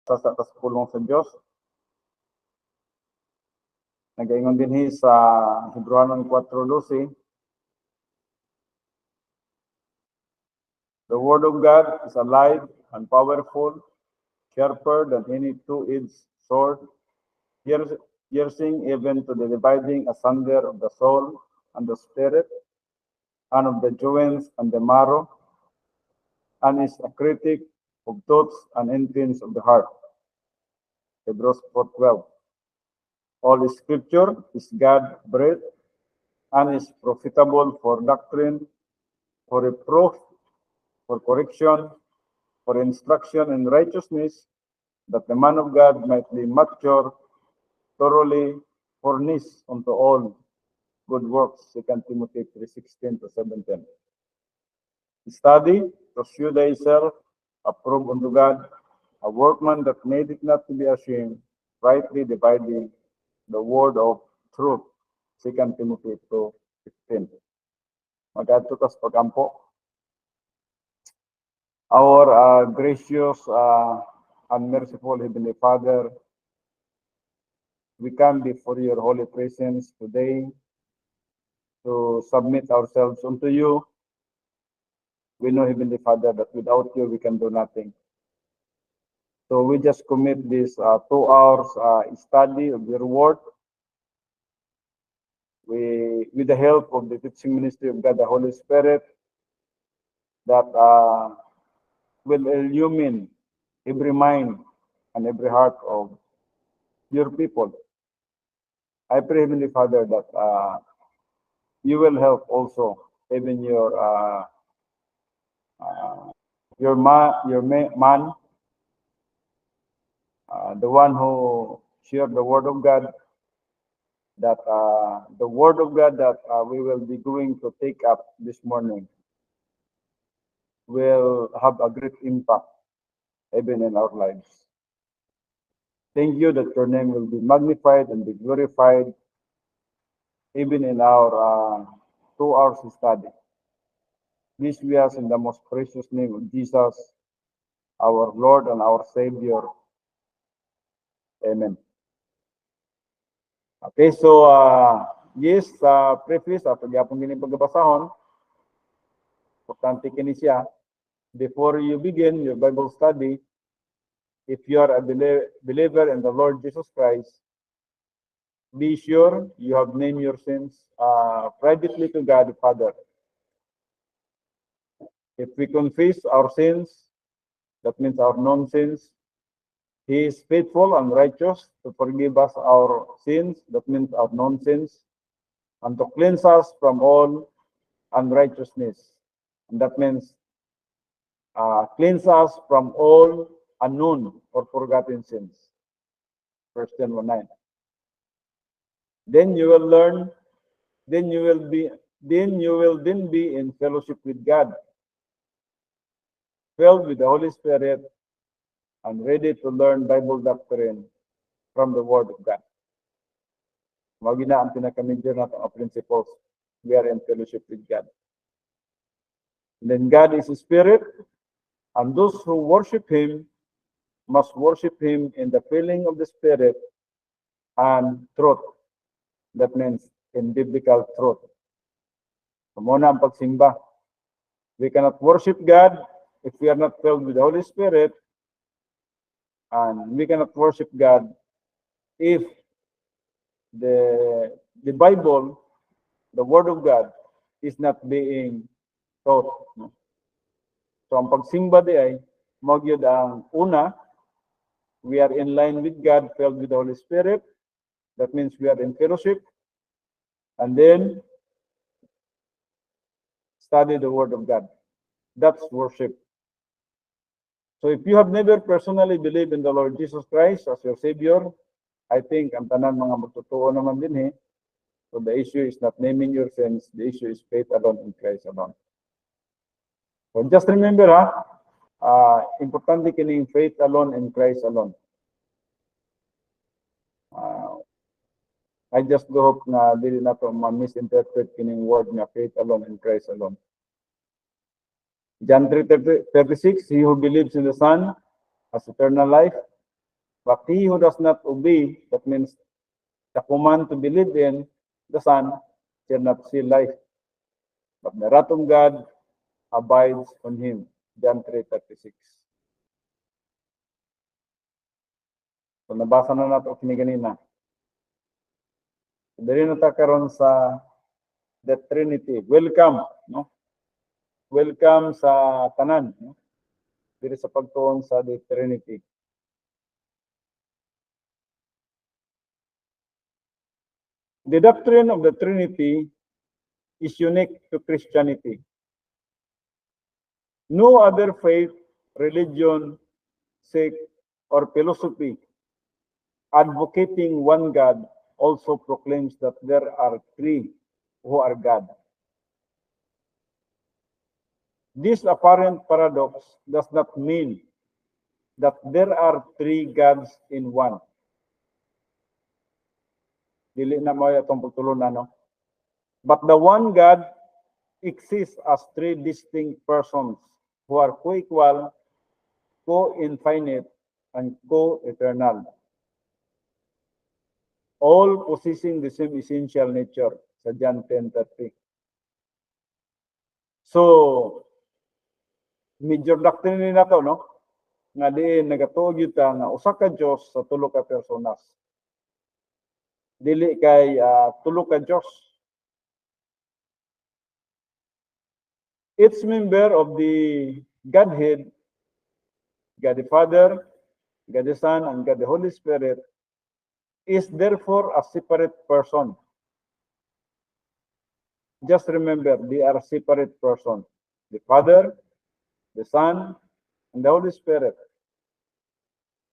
sa pulong sa Diyos. Nagaingon din sa Hebrewanon 4:12. The word of God is alive and powerful, sharper than any two-edged sword, piercing even to the dividing asunder of the soul and the spirit, and of the joints and the marrow, and is a critic of thoughts and intents of the heart. Hebrews 4:12. All scripture is God-breathed and is profitable for doctrine, for reproof, for correction, for instruction in righteousness, that the man of God might be mature, thoroughly furnished unto all good works. 2 Timothy 3:16-17. Study to show thyself approved unto God, a workman that needeth not to be ashamed, rightly dividing the word of truth. 2 Timothy 2:15. Mag-adto ka sa pagampo. Our gracious and merciful Heavenly Father, we come before your holy presence today to submit ourselves unto you. We know, Heavenly Father, that without you we can do nothing. So we just commit this 2 hours study of your word. With the help of the teaching ministry of God, the Holy Spirit, that will illumine every mind and every heart of your people. I pray, Heavenly Father, that you will help also even your man, the one who shared the word of God, that the word of God that we will be going to take up this morning will have a great impact even in our lives. Thank you that your name will be magnified and be glorified even in our 2 hours of study. This we ask in the most precious name of Jesus, our Lord and our Savior. Amen. Okay, so yes, preface ato gyapon gini pagbabasahon. Importante kini siya. Before you begin your Bible study, if you are a believer in the Lord Jesus Christ, be sure you have named your sins privately to God the Father. If we confess our sins, that means our known sins, He is faithful and righteous to forgive us our sins, that means our known sins, and to cleanse us from all unrighteousness. And that means cleanse us from all unknown or forgotten sins. 1 John 1:9. Then you will learn, then you will be in fellowship with God, filled with the Holy Spirit, and ready to learn Bible doctrine from the Word of God. Magina ang pinaka-major na itong principles. We are in fellowship with God. And then God is a spirit, and those who worship Him must worship Him in the filling of the Spirit and truth. That means in biblical truth. So muna ang pagsimba. We cannot worship God if we are not filled with the Holy Spirit, and we cannot worship God if the Bible, the Word of God, is not being taught. So ang pagsimba di ay magyud ang una, we are in line with God, filled with the Holy Spirit. That means we are in fellowship. And then study the Word of God. That's worship. So if you have never personally believed in the Lord Jesus Christ as your Savior, I think ang tanan mga magtotoo naman din So the issue is not naming your sins. The issue is faith alone in Christ alone. So just remember, importante kining faith alone in Christ alone. I just do hope na dili na to ma-misinterpret kining word na faith alone in Christ alone. John 3:36, he who believes in the Son has eternal life. But he who does not obey, that means the command to believe in the Son, shall not see life, but the wrath of God abides on him. John 3:36. So nabasa na nato kini ganina. Dili na ta karon sa the Trinity. Welcome, no? Welcome sa tanan, no? Diri sa pagtuon sa the Trinity. The doctrine of the Trinity is unique to Christianity. No other faith, religion, sect, or philosophy advocating one God also proclaims that there are three who are God. This apparent paradox does not mean that there are three gods in one. Dili na mo itong pagtulunan, no? But the one God exists as three distinct persons who are co-equal, co-infinite, and co-eternal, all possessing the same essential nature sa John 10:30. So, major doctrine na to, no? Nga diin nagatuog yun ta nga usa ka Dios sa tulo ka personas. Dili kay tulo ka Dios. Each member of the Godhead, God the Father, God the Son, and God the Holy Spirit, is therefore a separate person. Just remember, they are separate persons. The Father, the Son, and the Holy Spirit.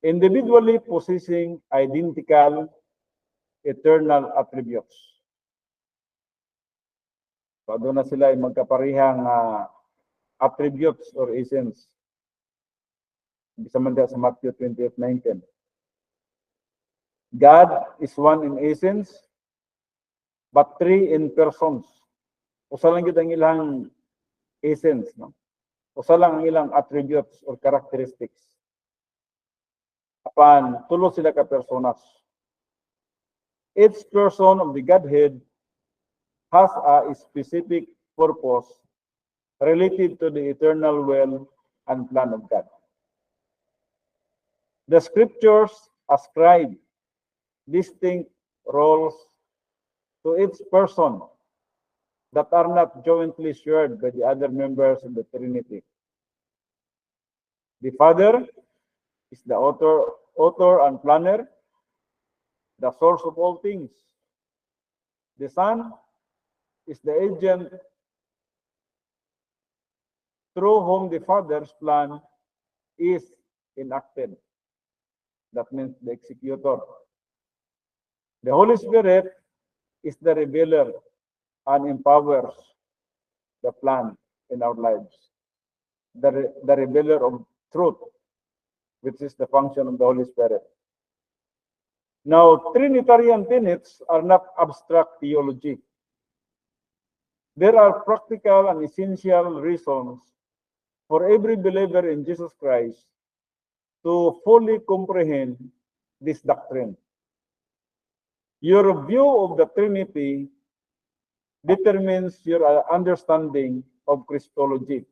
Individually possessing identical eternal attributes. So, doon na sila ay magkaparihang attributes or essence. Bisa man sa Matthew 28:19. God is one in essence, but three in persons. Usa lang gid ang ilang essence, no? Usa lang ang ilang attributes or characteristics. Apan tulo sila ka personas. Each person of the Godhead has a specific purpose related to the eternal will and plan of God. The scriptures ascribe distinct roles to each person that are not jointly shared by the other members of the Trinity. The Father is the author and planner, the source of all things. The Son is the agent through whom the Father's plan is enacted. That means the executor. The Holy Spirit is the revealer and empowers the plan in our lives. The revealer of truth, which is the function of the Holy Spirit. Now, Trinitarian tenets are not abstract theology. There are practical and essential reasons for every believer in Jesus Christ to fully comprehend this doctrine. Your view of the Trinity determines your understanding of Christology.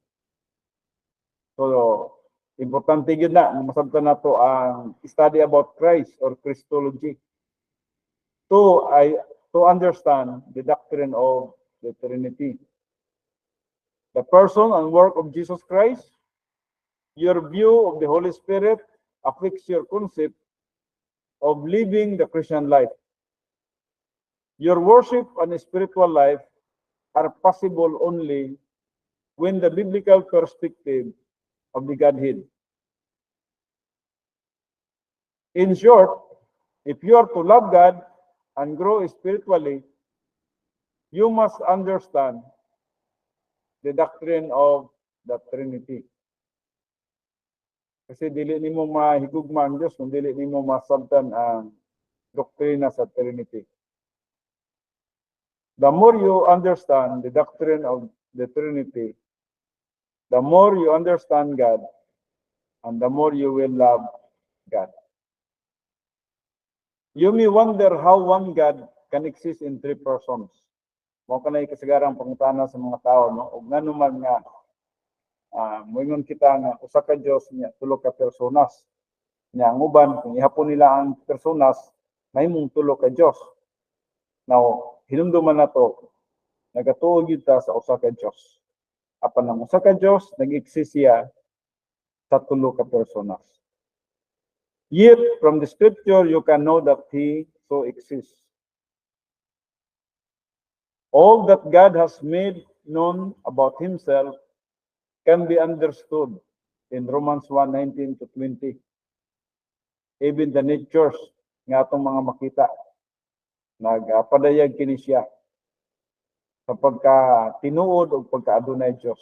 So, importante yun na, masabtan na to ang study about Christ or Christology to understand the doctrine of the Trinity. The person and work of Jesus Christ, your view of the Holy Spirit affects your concept of living the Christian life. Your worship and spiritual life are possible only when the biblical perspective of the Godhead. In short, if you are to love God and grow spiritually, you must understand the doctrine of the Trinity. Kasi dili nimo mahigugma ang Diyos kung dili nimo masabtan ang doktrina sa Trinity. The more you understand the doctrine of the Trinity, the more you understand God, and the more you will love God. You may wonder how one God can exist in three persons. Mo kanay kasagarang pangutana sa mga tao, no? Ug ngano man nga moingon kita nga usa ka Dios niya tulo ka personas. Nya ang uban kung ihapon nila ang personas, mahimong tulo ka Dios. Now, hinumduman nato nagatuog gyud ta sa usa ka Dios. Apan ang usa ka Dios nag-exist siya sa tulo ka personas. Yet, from the scripture, you can know that He so exists. All that God has made known about Himself can be understood in Romans 1:19 to 20. Even the natures nga atong mga makita, nagpadayag kini siya sa pagka-tinuod o pagka-adunay Diyos.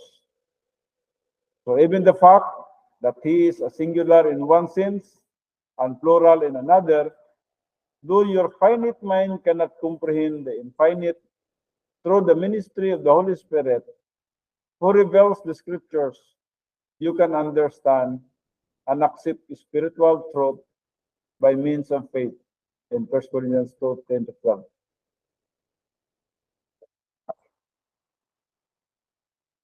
So even the fact that He is a singular in one sense and plural in another, though your finite mind cannot comprehend the infinite, through the ministry of the Holy Spirit, who reveals the scriptures, you can understand and accept spiritual truth by means of faith in 1 Corinthians 2:10 to 12.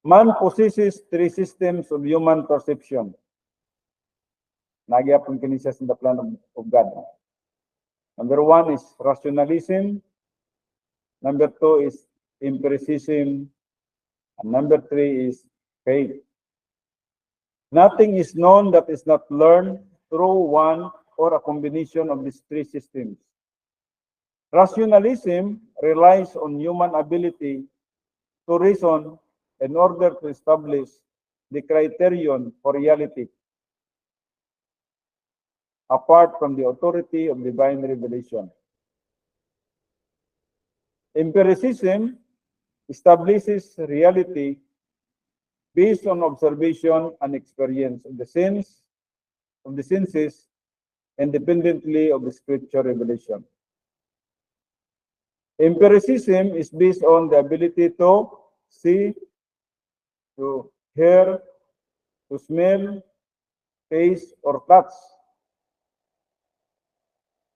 Man possesses three systems of human perception. Nagyapon kini siya sa plan of God. Number one is rationalism. Number two is empiricism. And number three is faith. Nothing is known that is not learned through one or a combination of these three systems. Rationalism relies on human ability to reason in order to establish the criterion for reality, apart from the authority of divine revelation. Empiricism establishes reality based on observation and experience of the senses independently of the scripture revelation. Empiricism is based on the ability to see, to hear, to smell, taste, or touch.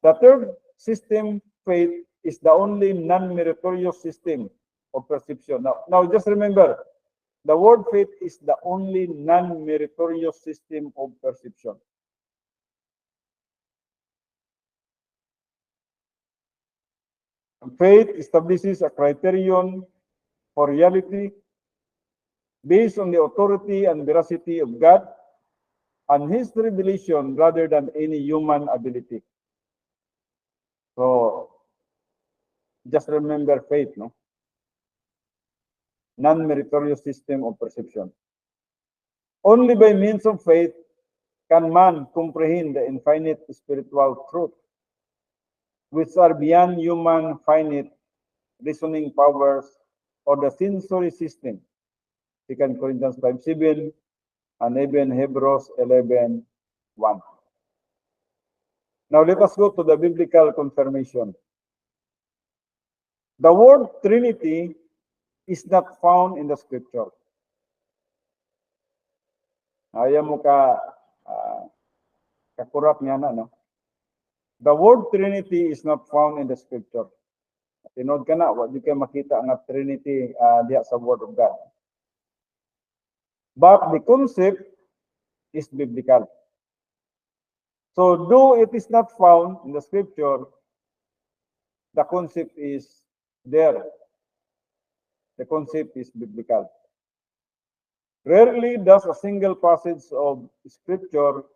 The third system, faith, is the only non-meritorious system of perception. Now just remember, the word faith is the only non-meritorious system of perception. Faith establishes a criterion for reality based on the authority and veracity of God and His revelation rather than any human ability. So, just remember faith, no? Non-meritorious system of perception. Only by means of faith can man comprehend the infinite spiritual truth, which are beyond human finite reasoning powers or the sensory system. 2 Corinthians 5:7 and even Hebrews 11:1. Now let us go to the biblical confirmation. The word Trinity is not found in the scripture. Ayaw mo kakurap niya na, no? The word Trinity is not found in the scripture. Tinod ka na, wag di kayo makita ang Trinity diya sa Word of God. But the concept is biblical. So though it is not found in the scripture, the concept is there. The concept is biblical. Rarely does a single passage of scripture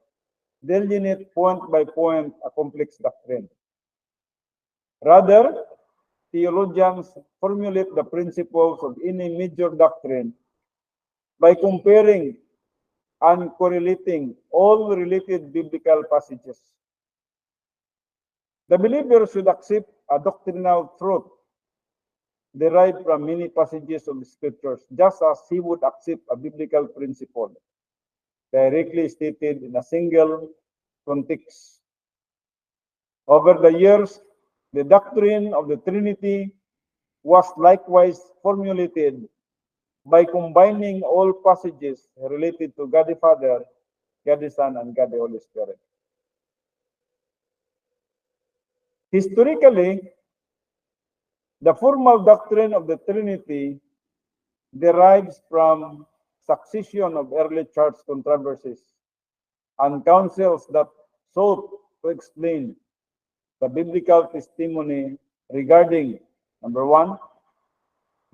delineate point by point a complex doctrine. Rather, theologians formulate the principles of any major doctrine by comparing and correlating all related biblical passages. The believer should accept a doctrinal truth derived from many passages of the scriptures, just as he would accept a biblical principle directly stated in a single context. Over the years, the doctrine of the Trinity was likewise formulated by combining all passages related to God the Father, God the Son, and God the Holy Spirit. Historically, the formal doctrine of the Trinity derives from succession of early church controversies and councils that sought to explain the biblical testimony regarding, number one,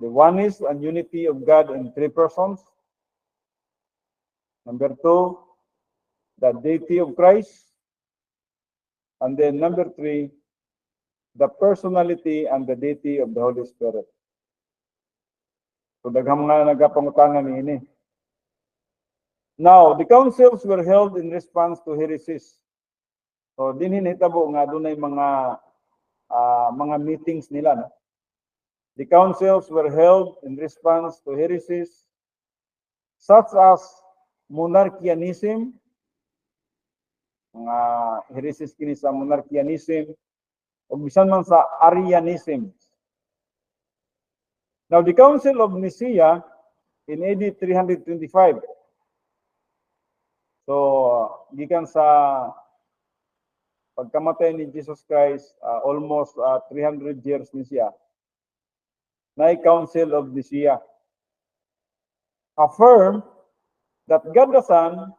the oneness and unity of God in three persons. Number two, the deity of Christ. And then number three, the personality and the deity of the Holy Spirit. So daghang nga nagapangutangan ini. Now, the councils were held in response to heresies. So din hinitabo nga dunay mga meetings nila. No? The councils were held in response to heresies such as monarchianism, mga heresies kini sa monarchianism, o bisan man sa Arianism. Now, the Council of Nicaea in AD 325. So, gikan sa pagkamatay ni Jesus Christ, almost 300 years ni siya, na Council of Nicaea affirmed that God the Son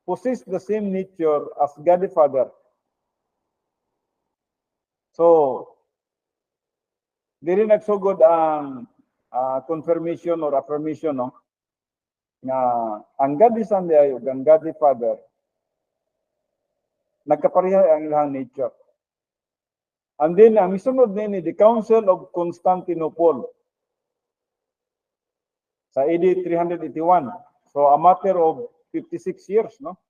possessed the same nature as God the Father. So, di rin nagsugod ang confirmation or affirmation, no? Na ang God the Son ay ug ang God the Father nagkapareha ang ilang nature. And then ang misunod ni the Council of Constantinople sa AD 381. So a matter of 56 years, no?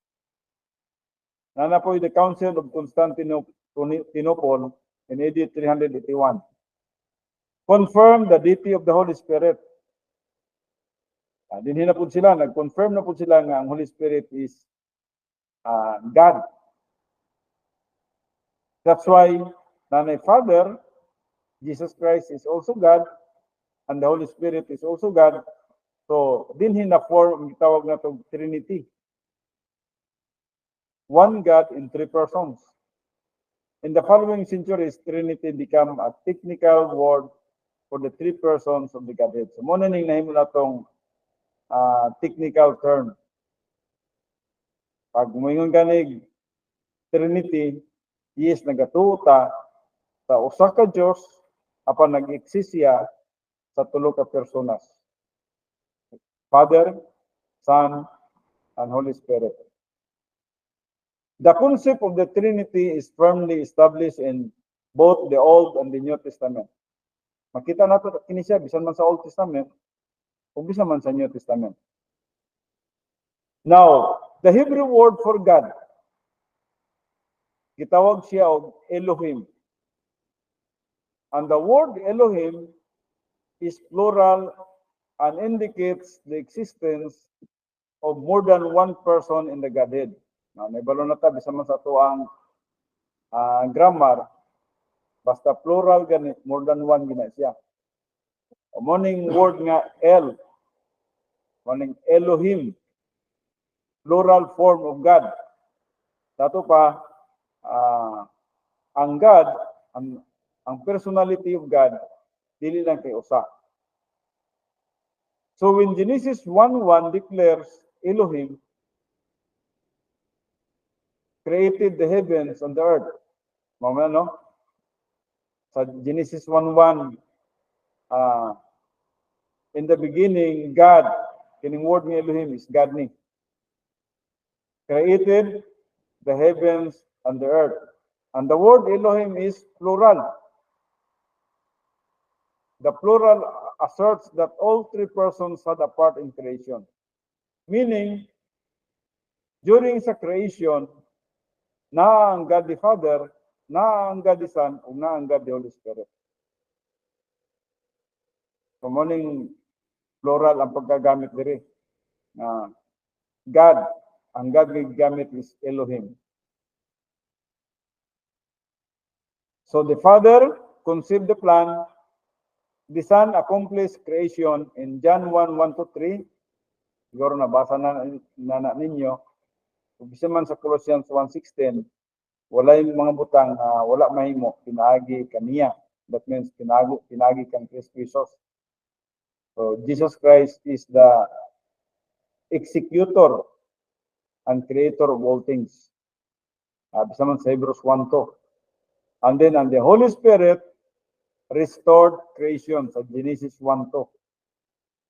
Nana po the Council of Constantinople in AD 381. Confirm the deity of the Holy Spirit. Dinhi na po sila, nag-confirm na po sila nga ang Holy Spirit is God. That's why Nanay Father, Jesus Christ is also God, and the Holy Spirit is also God. So, dinhi na form, gitawag na itong Trinity. One God in three persons. In the following centuries, Trinity became a technical word for the three persons of the Godhead. So, muna ning nahimo na itong technical term. Pag muingon ganig Trinity, yes, nagatuta sa usa ka Dios apan nag-exist siya sa tulo ka personas. Father, Son, and Holy Spirit. The concept of the Trinity is firmly established in both the Old and the New Testament. Makita nato kini siya bisan man sa Old Testament o bisan man sa New Testament. Now, the Hebrew word for God, gitawag siya og Elohim. And the word Elohim is plural and indicates the existence of more than one person in the Godhead. Now, may balo na ta bisan man sa tuang grammar, basta plural ganit, more than one gina siya. O morning word nga El, morning Elohim, plural form of God. Dato pa, ang God, ang personality of God, dili lang kay usa. So when Genesis 1:1 declares Elohim created the heavens and the earth. Mama, no? Sa Genesis 1:1, in the beginning, God, kining word ni Elohim is God ni. Created the heavens and the earth. And the word Elohim is plural. The plural asserts that all three persons had a part in creation. Meaning, during sa creation, na ang God the Father, na ang God the Son, o na ang God the Holy Spirit. So, morning plural ang pagkagamit diri. God, ang God gamit is Elohim. So the Father conceived the plan, the Son accomplished creation in John 1:1-3. Siguro nabasa na ninyo. Bisan man sa Colossians 1:16, wala yung mga butang wala mahimo pinaagi kaniya. That means pinaagi kang Kristo Jesus. So Jesus Christ is the executor and creator of all things. Bisa man sa Hebrews 1:2. And then the Holy Spirit restored creation sa Genesis 1:2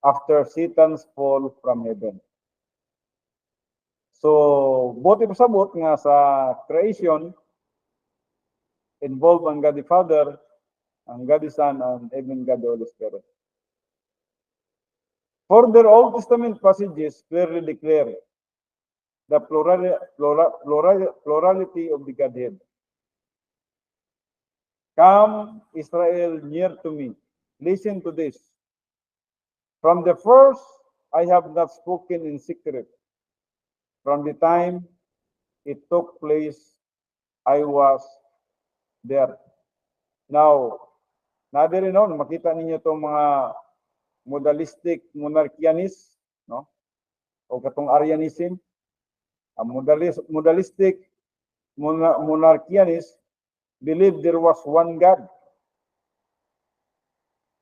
after Satan's fall from heaven. So, buti pasabot nga sa creation, involved ang God the Father, ang God the Son, and even God the Holy Spirit. Further, Old Testament passages clearly declare the plurality of the Godhead. Come, Israel, near to me. Listen to this. From the first, I have not spoken in secret. From the time it took place, I was there. Now, nadiri noon, makita ninyo itong mga modalistic monarchianist, no? O katong Arianism. Ang modalistic monarchianist believed there was one God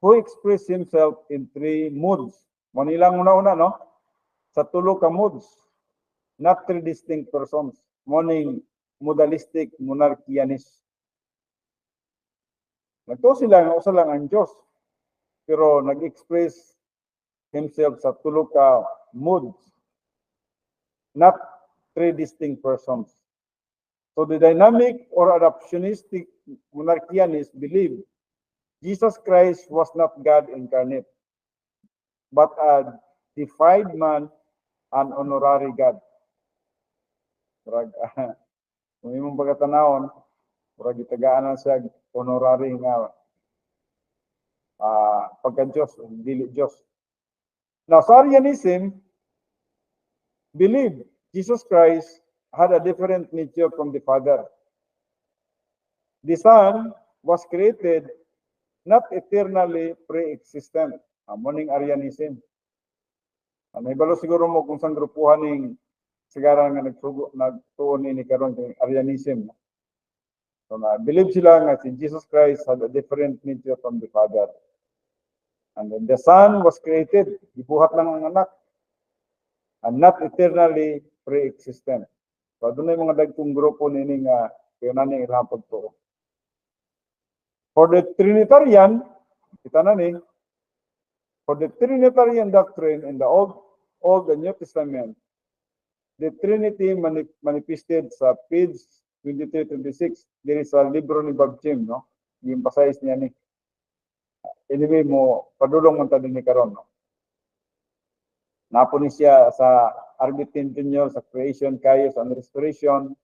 who expressed himself in three moods. Manilang una-una, no? Sa tulo ka moods. Not three distinct persons. Morning modalistic monarchianist. Nagto sila nga usa lang ang Diyos. Pero nag-express himself sa tulo ka moods. Not three distinct persons. So the dynamic or adoptionistic monarchianists believe Jesus Christ was not God incarnate, but a deified man, an honorary God. Kung imong pagkatanawon, murag gitagaan sa honorary nga pagka-Diyos, dili Diyos. Now, Arianism believed Jesus Christ had a different nature from the Father. The Son was created not eternally pre-existent. Morning Arianism. May balo siguro mo kung saan grupuhan ng sigaran nga nagtuon ni karon ng Arianism. So believe sila nga si Jesus Christ had a different nature from the Father. And then the Son was created, ibuhat lang ang anak, and not eternally pre-existent. So doon yung mga dagkong grupo nini nga kayunan ilang pagtuo. For the Trinitarian, kita na ni, for the Trinitarian doctrine in the Old and New Testament, the Trinity manifested sa page 23-26. There is a libro ni Bob Jim, no? Yung pasayis niya ni. Anyway mo, padulong mo tayo ni karon, no? Napo ni siya sa Arbitin Junior sa creation, chaos, and restoration.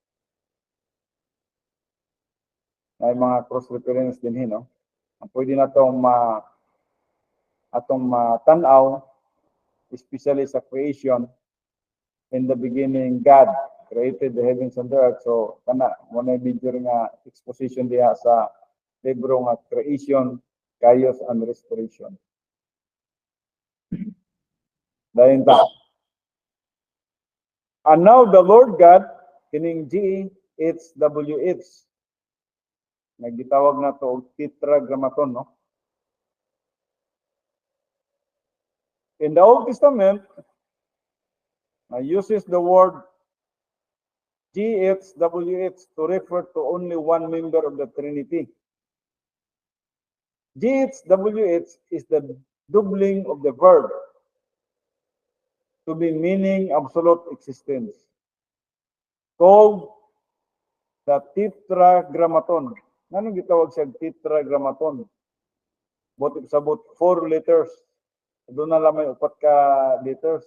May mga cross-reference din, no? Pwede na itong tanaw, especially sa creation. In the beginning, God created the heavens and the earth. So, muna video nga exposition diya sa libro nga creation, chaos, and restoration. Dahil ta. And now the Lord God, kining GHWH, nagitawag na to tetragrammaton, no? In the Old Testament, uses the word GHWH to refer to only one member of the Trinity. GHWH is the doubling of the verb to be meaning absolute existence, called the tetragrammaton. Anong gitawag siya tetragrammaton? Buti sabot 4 letters. Doon na lang may 4 ka letters.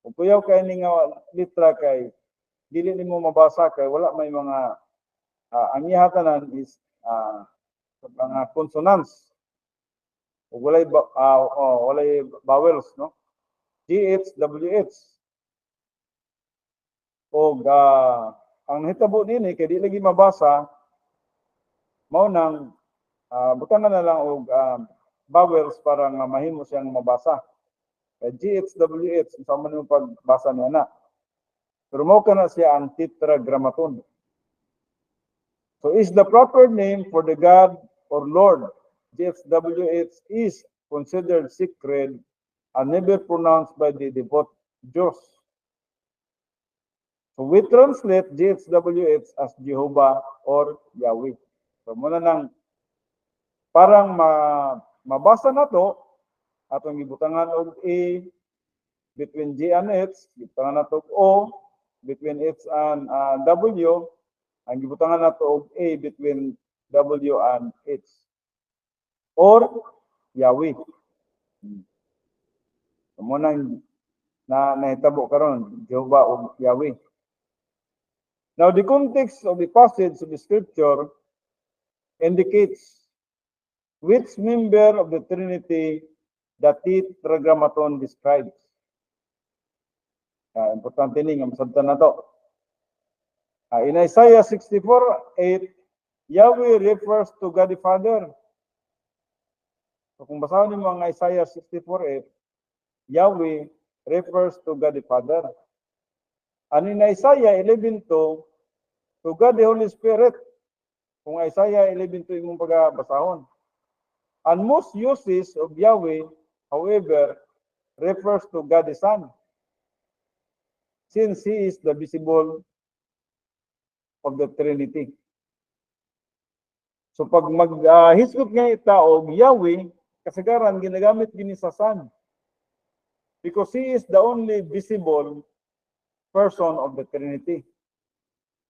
Kung kuyaw kay ni nga litra kay dili nimo mabasa kay wala may mga ang ihatanan is mga consonants. Walay walay vowels, no? GHWH. O ang hitabo dinhi kay di lagi mabasa mao nang butan na lang og vowels para nga mahimo siyang mabasa. GHWH sa man yung pagbasa niya na. Pero mao kana siya ang tetragrammaton. So is the proper name for the God or Lord GSWH is considered sacred and never pronounced by the devout Jews. So we translate GSWH as Jehovah or Yahweh. So muna nang parang mabasa na to, atong gibutangan og A between G and H, gibutangan na to O between H and W, ang gibutangan na to og A between W and H. Or Yahweh. So muna nahitabo karon Jehovah o Yahweh. Now the context of the passage of the scripture indicates which member of the Trinity the Tetragrammaton describes. Importante ni nga masabtan na to. In Isaiah 64:8, Yahweh refers to God the Father. So kung basahin niyo ang Isaiah 64:8, Yahweh refers to God the Father. And in Isaiah 11:2, to God the Holy Spirit. Kung Isaiah 11:2 imong pagbasahon. And most uses of Yahweh, however, refers to God the Son, since He is the visible of the Trinity. So pag maghisgot nga itaog Yahweh, kasagaran ginagamit gini sa Son, because He is the only visible person of the Trinity.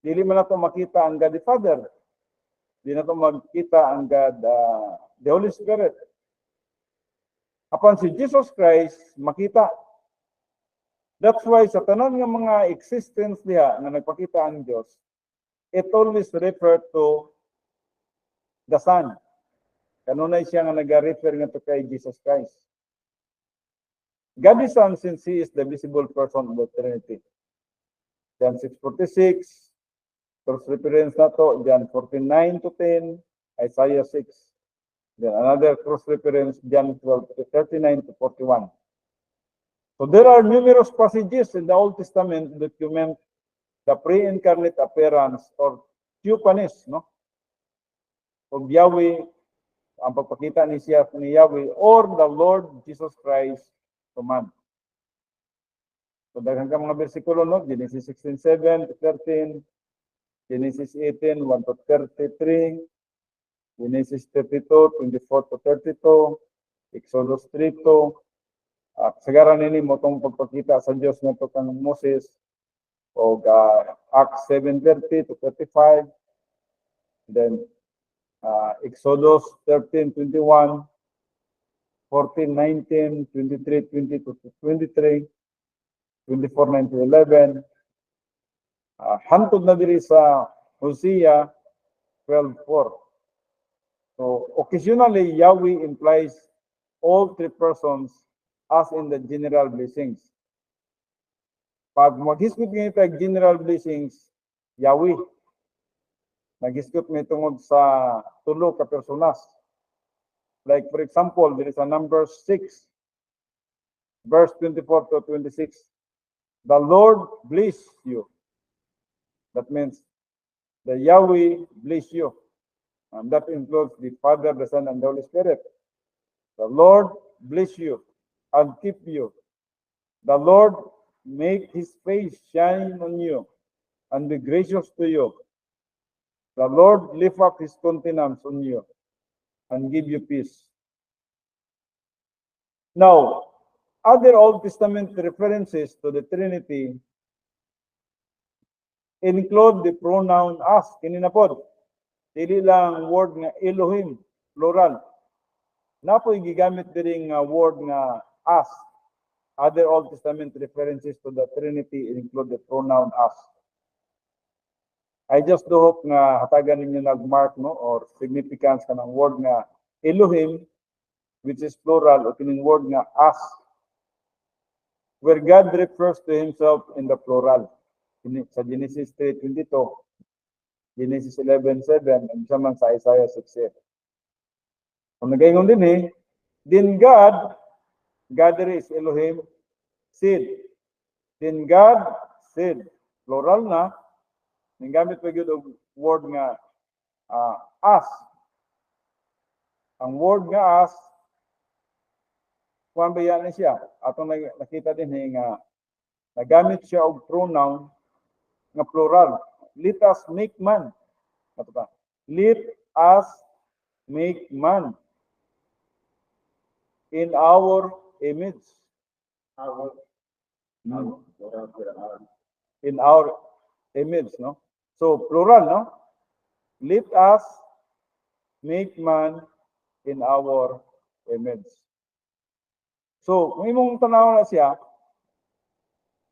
Dili man nato makita ang God the Father. Di nato makita ang God the Holy Spirit. Apan si Jesus Christ makita. That's why sa tanan nga mga existence diha nga nagpakita ang Dios, it always refer to the Son. Kanunay siya nga nag-refer nga to kay Jesus Christ. God the Son, since He is the visible person of the Trinity. John 6:46, cross reference na to, John 14:9-10, Isaiah 6. Then another cross reference, John 12:39-41. So there are numerous passages in the Old Testament that document the pre-incarnate appearance or theophanies, no, of Yahweh, ang pagpakita ni Yahweh or the Lord Jesus Christ to man. So daghan ka mga bersikulo, no? Genesis 16:7-13, Genesis 18:1-33, Genesis 32:24-32, Exodus 3:2. Kasagaran nini mo itong pagpakita sa Diyos nga ito kang Moses, o Acts 7:30-35, then Exodus 13:21, 14:19, 23:20-23, 24:9-11, hantod na diri sa Hosea 12:4. So occasionally Yahweh implies all three persons as in the general blessings. Pag maghisgot nga ito general blessings, Yahweh. Naghisgot nga tungod sa tulo ka personas. Like for example, there is a number 6, verse 24-26. The Lord bless you. That means the Yahweh bless you. And that includes the Father, the Son, and the Holy Spirit. The Lord bless you and keep you. The Lord make His face shine on you and be gracious to you. The Lord lift up His countenance on you and give you peace. Now, other Old Testament references to the Trinity include the pronoun as. Kinina po, dili lang word nga Elohim, plural. Napoy gigamit diri nga word nga as. Other Old Testament references to the Trinity include the pronoun as. I just do hope nga hatagan ninyo nagmark, no, or significance ka ng word nga Elohim, which is plural, o kining word nga as, where God refers to Himself in the plural. Sa Genesis 3:22, Genesis 11:7, and man sa Isaiah 6:8. Kung nagaingon din then God there is Elohim, said. Then God said, plural na, gamit pa yun og word nga Us. Ang word nga us, kuan ba yan siya? Atong nakita din nga nagamit siya og pronoun nga plural. Let us make man. Ato ba? Let us make man in our image. In our image, no? So plural, no? Let us make man in our image. So, kung imong tanaw na siya,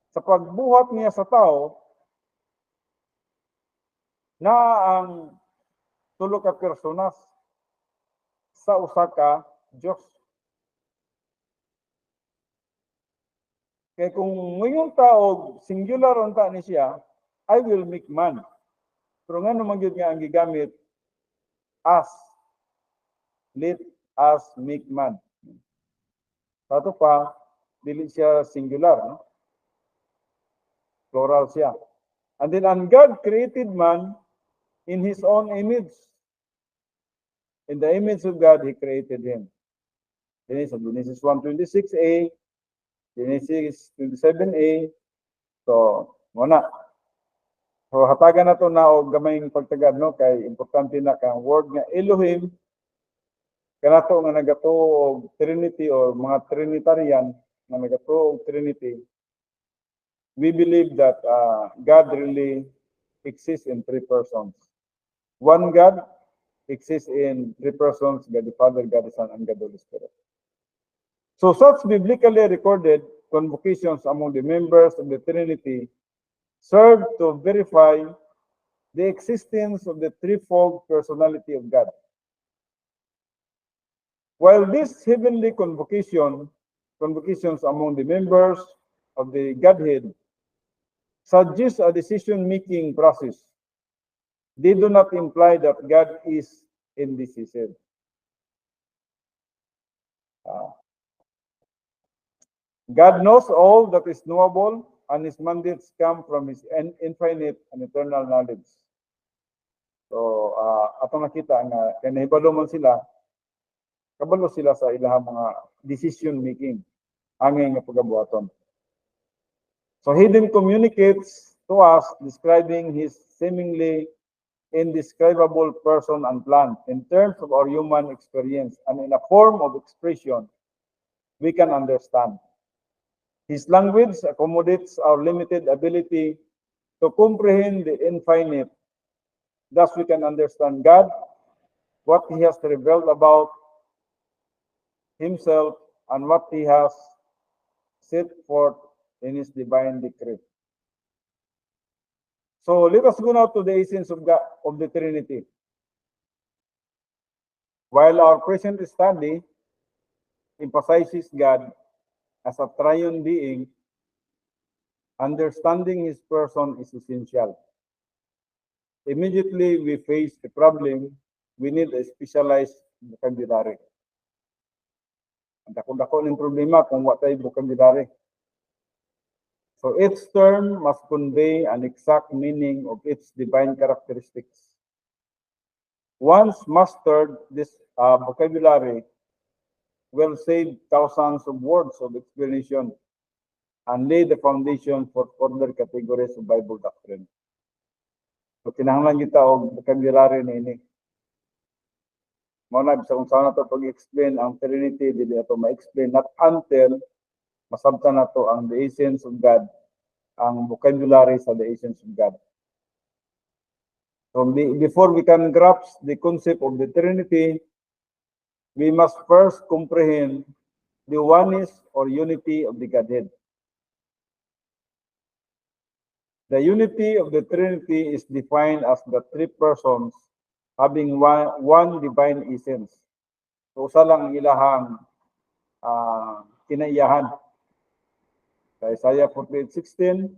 sa pagbuhat niya sa tao, na ang tulo ka personas sa usa ka Dios. Kaya kung ngayong tao, singular unta ni siya, I will make man. Pero nga naman yun nga ang gigamit, us. Let us make man. Sato pa, dili siya singular, no? Plural siya. And then, and God created man in His own image. In the image of God, He created him. Genesis 1:26a, Genesis 27a. So, muna. So, hatagan na to na o gamayng pagtagad, no? Kay importante na kang word nga Elohim, kanato nga nagato og Trinity or mga Trinitarian nga nagato og Trinity. We believe that God really exists in three persons. One God exists in three persons, God the Father, God the Son, and God the Holy Spirit. So such biblically recorded convocations among the members of the Trinity serve to verify the existence of the threefold personality of God. While these heavenly convocations among the members of the Godhead suggest a decision-making process, they do not imply that God is indecisive. God knows all that is knowable, and His mandates come from His infinite and eternal knowledge. So, atong nakita nga kanahibalo man sila, kabalo sila sa ilahang mga decision making, angay nga pagabuhaton. So He then communicates to us describing His seemingly indescribable person and plan in terms of our human experience and in a form of expression we can understand. His language accommodates our limited ability to comprehend the infinite. Thus we can understand God, what He has revealed about Himself, and what He has set forth in His divine decree. So let us go now to the essence of God, of the Trinity. While our present study emphasizes God as a triune being, understanding His person is essential. Immediately we face a problem, we need a specialized vocabulary. Ang dako-dako ng problema kung wa tayo vocabulary. So each term must convey an exact meaning of its divine characteristics. Once mastered, this vocabulary will save thousands of words of explanation and lay the foundation for further categories of Bible doctrine. So kinahanglan kita og vocabulary na ini. Muna, bisa kung saan na ito pag-explain ang Trinity, dili na ito ma-explain, not until masabtan na ito ang the essence of God, ang vocabulary sa the essence of God. So before we can grasp the concept of the Trinity, we must first comprehend the oneness or unity of the Godhead. The unity of the Trinity is defined as the three persons having one divine essence. So usa lang ang ilahang kinaiyahan. Sa Isaiah 48:16,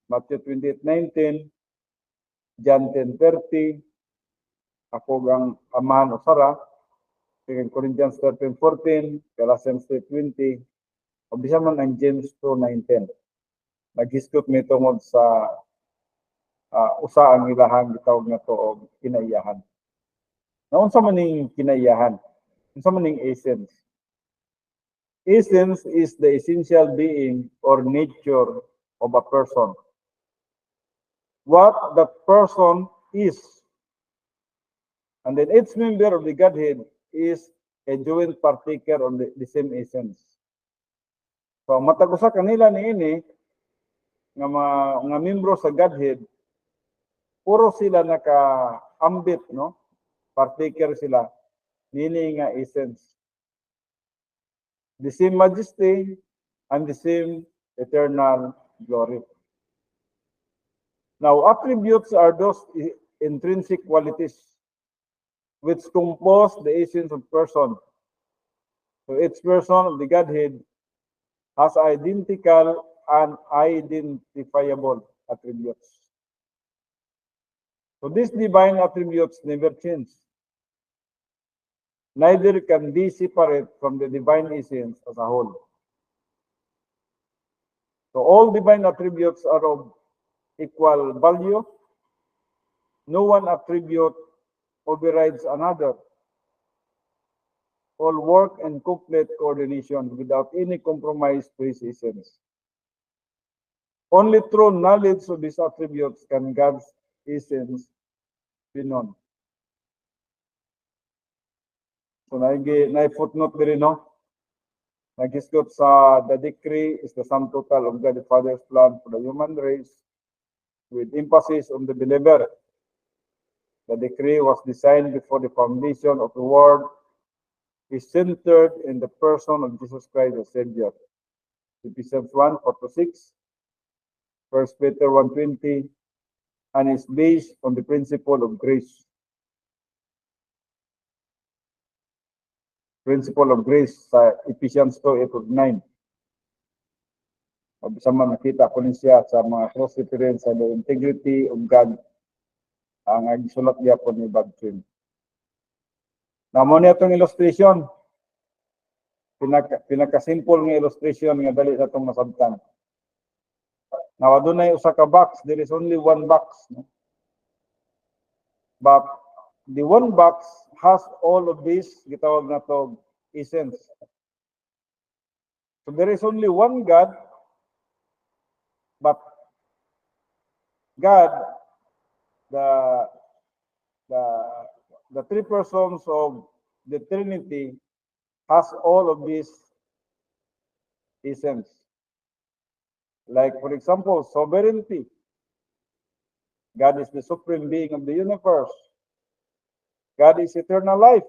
Matthew 28:19, John 10:30, ako ang amahan o sara, 2 Corinthians 13:14, Colossians 3:20, o bisa man ang James 2:9-10. Naghiskot may tungod sa usa ang ilahang gitawag na to og kinaiyahan. Naunsa man ning kinaiyahan? Unsa man ning essence? Essence is the essential being or nature of a person. What that person is. And then each member of the Godhead is a joint partaker of the same essence. So matag usa kanila niini nga membro sa Godhead, puro sila naka-ambit, no? Partaker sila nini nga essence. The same majesty and the same eternal glory. Now, attributes are those intrinsic qualities which compose the essence of person. So each person of the Godhead has identical and identifiable attributes. So these divine attributes never change. Neither can be separate from the divine essence as a whole. So all divine attributes are of equal value. No one attribute overrides another. All work in complete coordination without any compromise to his essence. Only through knowledge of these attributes can God's essence be known. So na-footnote din, no? Nag-isgot sa the decree is the sum total of God the Father's plan for the human race with emphasis on the believer. The decree was designed before the foundation of the world, is centered in the person of Jesus Christ the Savior. Ephesians 1:4-6, 1 Peter 1:20, and is based on the principle of grace. Principle of grace sa Ephesians 2:8-9. Bisa man nakita ko niya sa mga cross reference sa the integrity of God ang agsulat niya po ni Baptist. Namo niya itong illustration. Pinaka-simple nga illustration nga dali sa itong masabtan. Now, adunay usa ka box. There is only one box. No? But the one box has all of this, gitawag na to essence. So there is only one God, but God, the three persons of the Trinity has all of this essence. Like, for example, sovereignty. God is the supreme being of the universe. God is eternal life.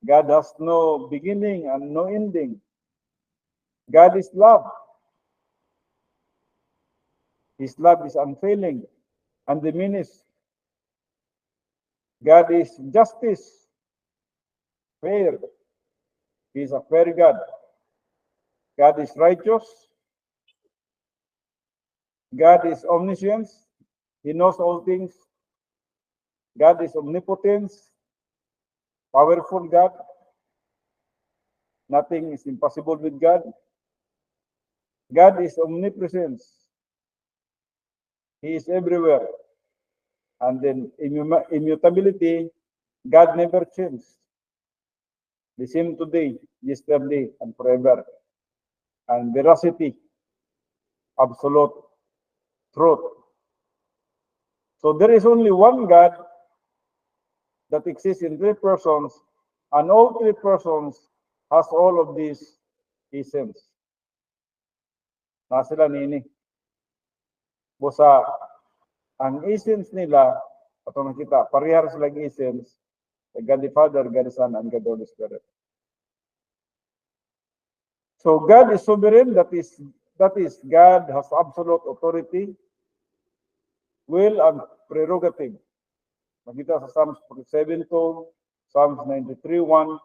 God has no beginning and no ending. God is love. His love is unfailing and diminished. God is justice, fair. He is a fair God. God is righteous. God is omniscience. He knows all things. God is omnipotence, powerful God. Nothing is impossible with God. God is omnipresence. He is everywhere. And then immutability, God never changes. The same today, yesterday, and forever. And veracity, absolute truth. So there is only one God that exists in three persons, and all three persons has all of these essence. Nasila nini. Busa, ang essence nila, ato nakita, parehar silang essence, God the Father, God the Son, and God the Holy Spirit. So God is sovereign, that is God has absolute authority, will and prerogative. Makita sa Psalms 47:2, Psalms 93:1,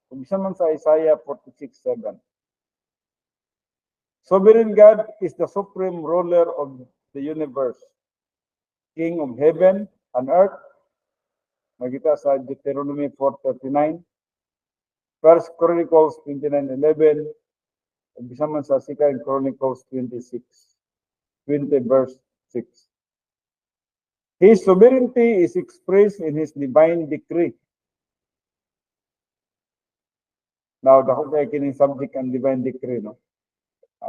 kung isa man sa Isaiah 46:7. Sovereign God is the supreme ruler of the universe, King of heaven and earth. Makita sa Deuteronomy 4:39, 1 Chronicles 29:11, kung isa man sa 2 Chronicles 20 verse 6. His sovereignty is expressed in his divine decree. Now, dako kay kining subject ang divine decree, no?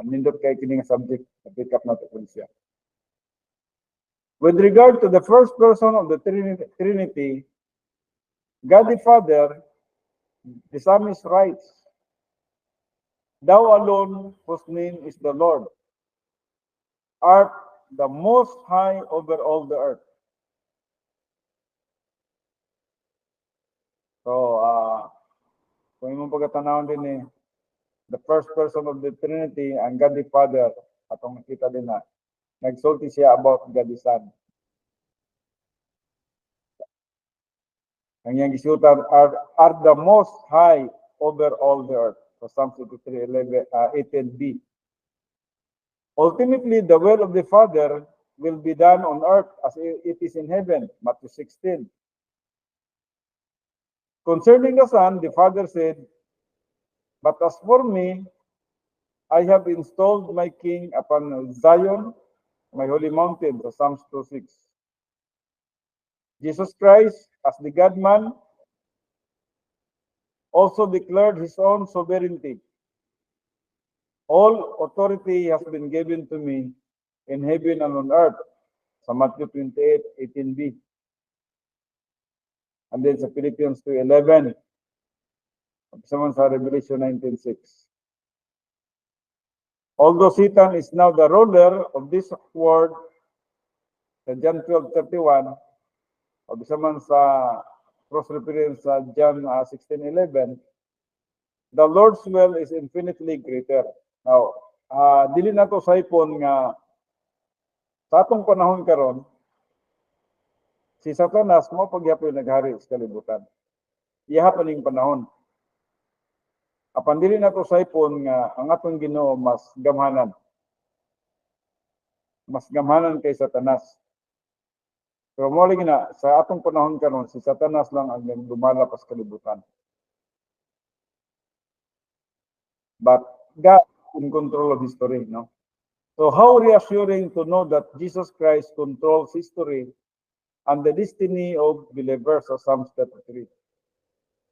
Nindot kay kining subject, pick up natin po siya. With regard to the first person of the Trinity, God the Father, the psalmist writes, "Thou alone, whose name is the Lord, art the most high over all the earth." So, kung imong pagkatanawon din eh, the first person of the Trinity, ang God the Father, atong nakita din na, nagsulti siya about God the Son. Ang iyang gisutan are the most high over all the earth. So Psalm 18b. Ultimately, the will of the Father will be done on earth as it is in heaven. Matthew 16. Concerning the Son, the Father said, "But as for me, I have installed my King upon Zion, my holy mountain." So Psalms 2:6. Jesus Christ, as the God-man, also declared his own sovereignty. "All authority has been given to me in heaven and on earth." Sa Matthew 28:18b. And then sa Philippians 2:11. Sa Revelation 19:6. Although Satan is now the ruler of this world, sa John 12:31, o bisa man sa cross reference sa John 16:11, the Lord's will is infinitely greater. Now, dili na to saipon nga sa atong panahon karon, si Satanas mo pagyapon naghari sa kalibutan. Iya pa ning panahon. Apan dili na to saipon nga ang atong Ginoo mas gamhanan. Mas gamhanan kay Satanas. Pero mo lagi na sa atong panahon karon si Satanas lang ang dumala pas kalibutan. But God in control of history, no? So how reassuring to know that Jesus Christ controls history and the destiny of believers, of Psalms 33.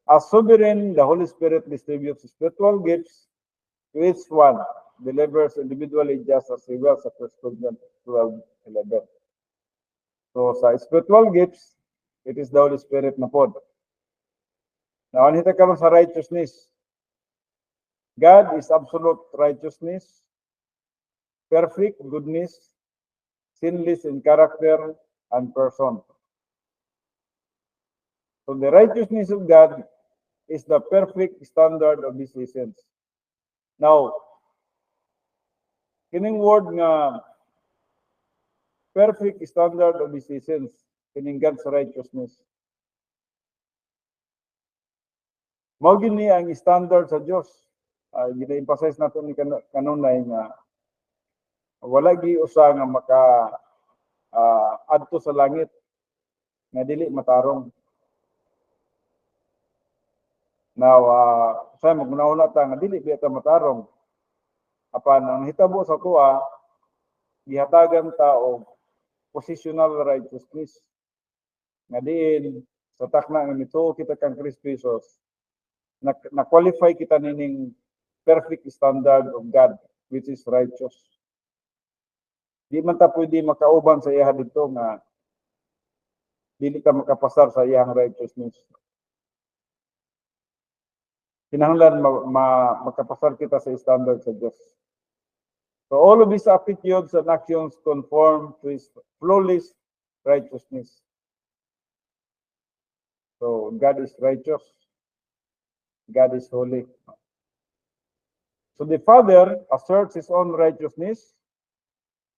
As sovereign, the Holy Spirit distributes spiritual gifts to each one, believers individually just as he will sa 1 Corinthians 12:11. So sa spiritual gifts, it is the Holy Spirit na pod. Now, anita karon sa righteousness. God is absolute righteousness, perfect goodness, sinless in character and person. So the righteousness of God is the perfect standard of His essence. Now, kining word nga perfect standard of His essence, kining God's righteousness. Mao gini ang standard sa Dios. Gina-emphasize nato ni kanunay nga wala gi usa nga maka adto sa langit nga dili matarong. Now, sa magnauna ta nga dili biya ta matarong. Apan ang hitabo sa tuwa, gihatagan ta og positional righteousness. Nga diin sa takna nga mituo kita kang Kristo Jesus, na-qualify kita nining perfect standard of God, which is righteous. Di man ta pwede makauban sa iya dito nga dili ka makapasar sa iyang righteousness. Kinahanglan makapasar kita sa standard sa Diyos. So all of these attitudes and actions conform to His flawless righteousness. So God is righteous. God is holy. So the Father asserts His own righteousness.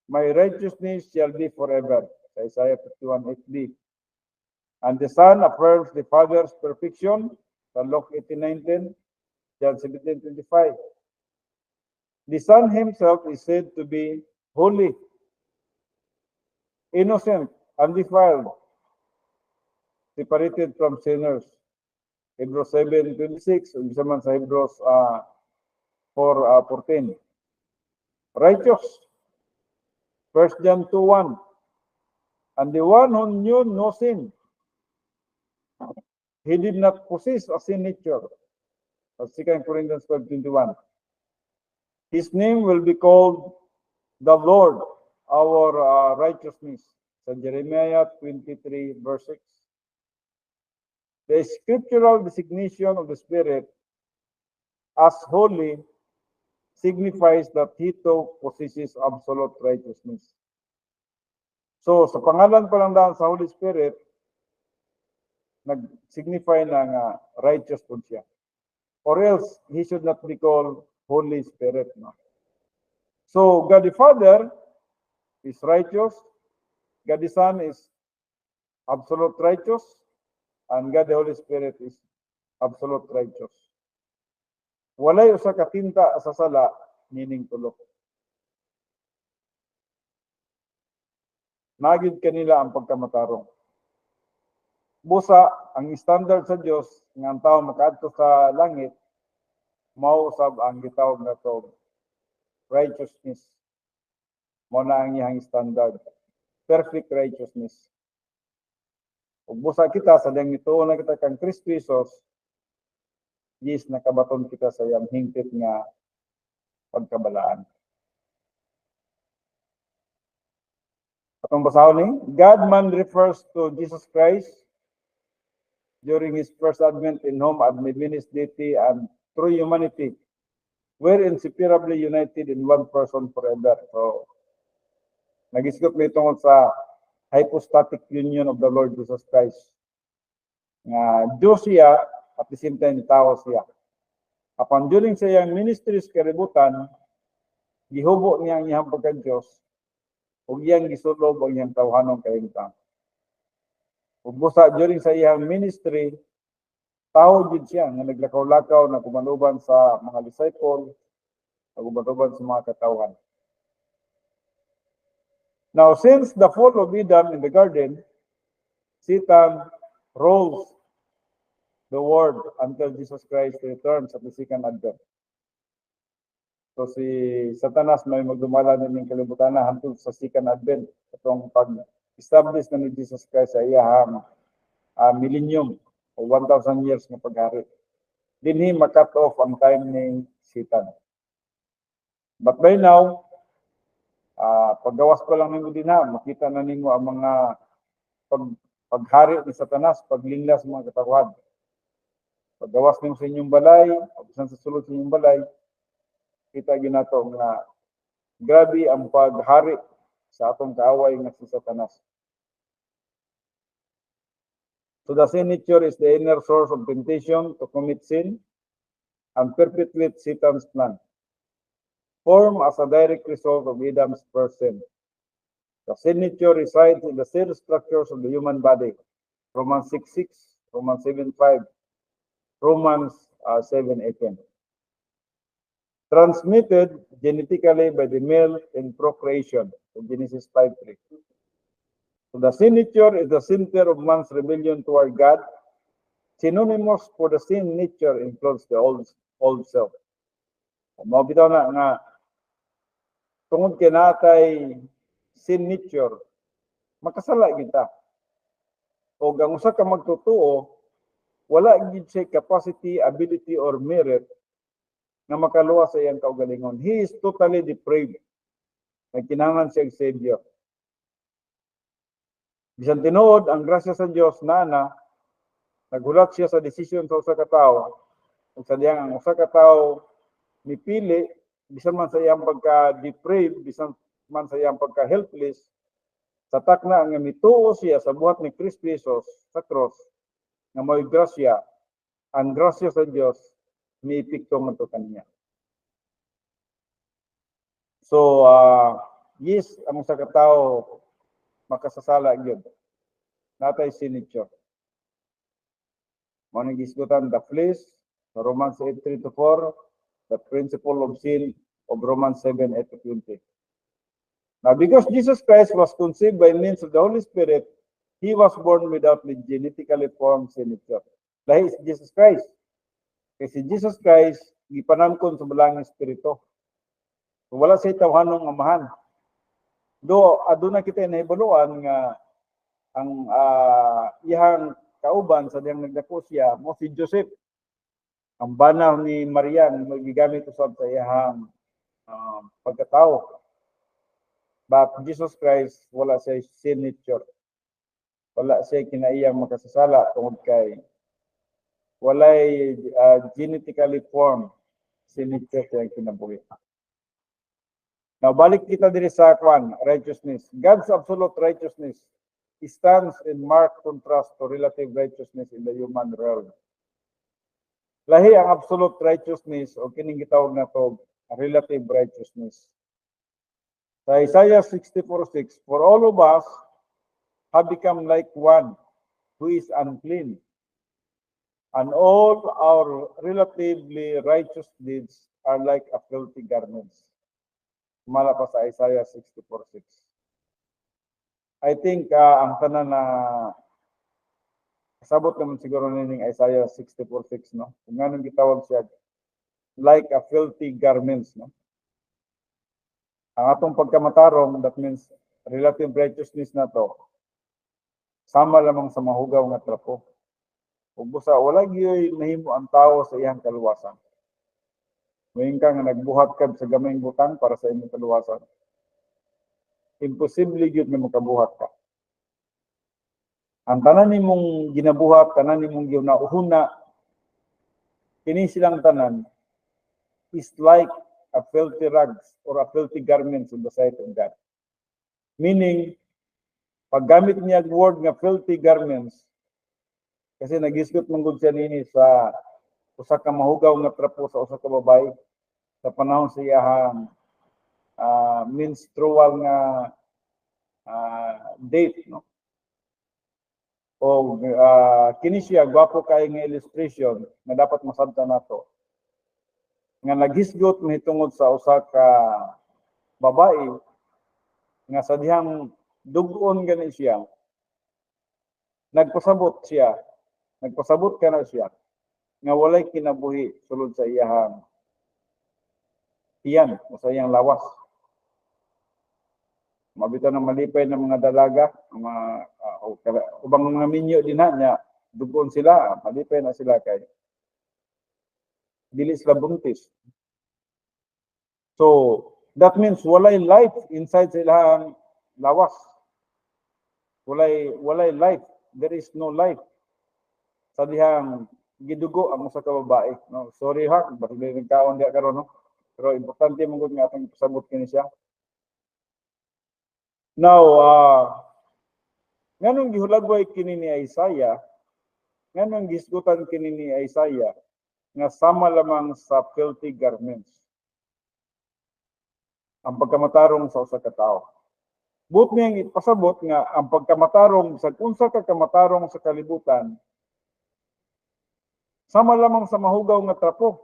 My righteousness shall be forever. Isaiah 51:8b. And the Son affirms the Father's perfection. Luke 18:19, John 17:25. The Son Himself is said to be holy, innocent, undefiled, separated from sinners. Hebrews 7:26, isa man sa Hebrews 4:14. Righteous. 1 John 2:1. And the one who knew no sin, he did not possess a sin nature. 2 Corinthians 12:21. His name will be called the Lord, our righteousness. So Jeremiah 23, verse 6. The scriptural designation of the Spirit as holy signifies that he too possesses absolute righteousness. So, sa pangalan pa lang dahil sa Holy Spirit, nag-signify na nga righteous po siya. Or else, he should not be called Holy Spirit. No? So, God the Father is righteous, God the Son is absolute righteous, and God the Holy Spirit is absolute righteous. Walay usa ka tinta sa sala, meaning tulo. Nagid kanila ang pagkamatarong. Busa, ang standard sa Dios nga ang tao makaadto sa langit, mao usab ang gitawag nato righteousness. Mao na ang iyang standard. Perfect righteousness. Ug busa kita sa dang gituon na kita kang Kristo Jesus, yes, nakabaton kita sa iyang hingpit nga pagkabalaan. Atong basahon ni, God-man refers to Jesus Christ during his first advent in whom admitting his deity and true humanity were inseparably united in one person forever. So, nag-isgot may tungkol sa hypostatic union of the Lord Jesus Christ. Nga Diyos siya, at the same time, tao siya. Upon during sa iyang ministries kaributan, gihubo niya ang iyang pagka-Diyos, ug iyang gisulob ang iyang tawhanong kahimtang. Ug busa during sa iyang ministry, tao jud siya nga naglakaw-lakaw na gumanuban sa mga disciple, gumanuban sa mga katawhan. Now, since the fall of Adam in the garden, Satan rules the world until Jesus Christ returns at the second advent. So si Satanas may magdumala ng kalibutan na hantod sa second advent itong pag-establish na ni Jesus Christ sa iyang millennium o 1,000 years ng paghari. Dinhi makat off ang time ni Satan. But by now, paggawas pa lang nimo din makita na nimo ang mga paghari ni Satanas, paglinglas sa mga katawhan. Paggawas nimo sa inyong balay, pagsan sa sulod sa inyong balay, kita ginato nga grabe ang paghari sa atong kaaway nga si Satanas. So the sin nature is the inner source of temptation to commit sin and perpetuate Satan's plan, formed as a direct result of Adam's first sin. The sin nature resides in the cell structures of the human body. Romans 6:6, Romans 7:5, Romans 7:18. Transmitted genetically by the male in procreation, Genesis 5:3. So the sin nature is the center of man's rebellion toward God. Synonymous for the sin nature includes the old self. Mabitaw na nga, tungod kay natay sin nature, makasala kita. O ang usa ka magtotoo, wala gid siya capacity, ability, or merit na makaluwas sa iyang kaugalingon. He is totally depraved. Nagkinahanglan siya Savior. Bisan tinuod ang grasya sa Dios na naghulat siya sa desisyon sa usa ka tawo. Ug sa diyang ang usa ka tawo mipili bisan man sa iyang pagka-depraved, bisan man sa iyang pagka-helpless, sa takna nga mituo siya sa buhat ni Kristo Jesus sa cross nga may grasya, ang grasya sa Dios miipikto man to kaniya. So, yes, ang usa ka tawo makasasala gyud. Natay sin nature. Mao nang gisgutan the flesh, Romans 8:3-4, the principle of sin of Romans 7:8-20. Now, because Jesus Christ was conceived by means of the Holy Spirit, he was born without the genetically formed sin nature. Dahil si Jesus Christ. Kasi Jesus Christ, gipanangkon sa balanging espiritu. Wala siya tawhanong amahan. Do aduna kita nahibaluan nga ang iyang kauban sa diyang nagdako siya mo si Joseph, ang banaw ni Maria nga magigamit usab sa iyang pagkatao. But Jesus Christ wala siya sin nature, wala siya kinaiyang makasasala tungod kay walay genetically formed sin nature siya kinabuhi. Now balik kita diri sa righteousness. God's absolute righteousness stands in marked contrast to relative righteousness in the human realm. Lahi ang absolute righteousness o kining gitawag na to relative righteousness. Sa Isaiah 64:6, for all of us have become like one who is unclean, and all our relatively righteous deeds are like a filthy garments. Mala pa sa Isaiah 64:6. I think ang tanan na kasabot naman siguro nining Isaiah 64:6, no? Kung anong gitawag siya, like a filthy garments, no? Ang atong pagkamatarong, that means relative righteousness na to, sama lamang sa mahugaw nga trapo. Ug busa wala gyud nahimo ang tawo sa iyang kaluwasan. Ngayon ka nga nagbuhat ka sa gamayng butang para sa imong kaluwasan, imposible gyud nga makabuhat ka. Ang tanan nimong ginabuhat, tanan nimong ginauhuna, kini silang tanan is like a filthy rags or a filthy garments in the sight of God. Meaning, paggamit niya ang word nga filthy garments, kasi nagisgot manggod siya nini sa usa ka mahugaw nga trapo sa usa ka babae sa panahon sa iyang menstrual nga date, no? O kini siya gwapo kay nga illustration nga dapat masabtan nato nga naghisgot mahitungod sa usa ka babae nga sa dihang dugon gani siya, nagpasabot ka na siya nga walay kinabuhi sulod sa iyang tiyan o sa iyang lawas. Mabitaw ng malipay ng mga dalaga, ubang mga minyo din niya, dugon sila, malipay na sila kay dili sila buntis. So, that means walay life inside sa ilang lawas. Walay life. There is no life sa dihang gidugo ang usa ka babae. No? Sorry ha, bakit nagkaon diya karon, no? Pero importante mo gud nga atong pasabot kini siya. Now, nganong gihulagway kini ni Isaiah, nganong gisgutan kini ni Isaiah nga sama lamang sa filthy garments ang pagkamatarong sa usa ka tawo. But niyang ipasabot nga ang pagkamatarong sa unsa ka kamatarong sa kalibutan sama lamang sa mahugaw nga trapo,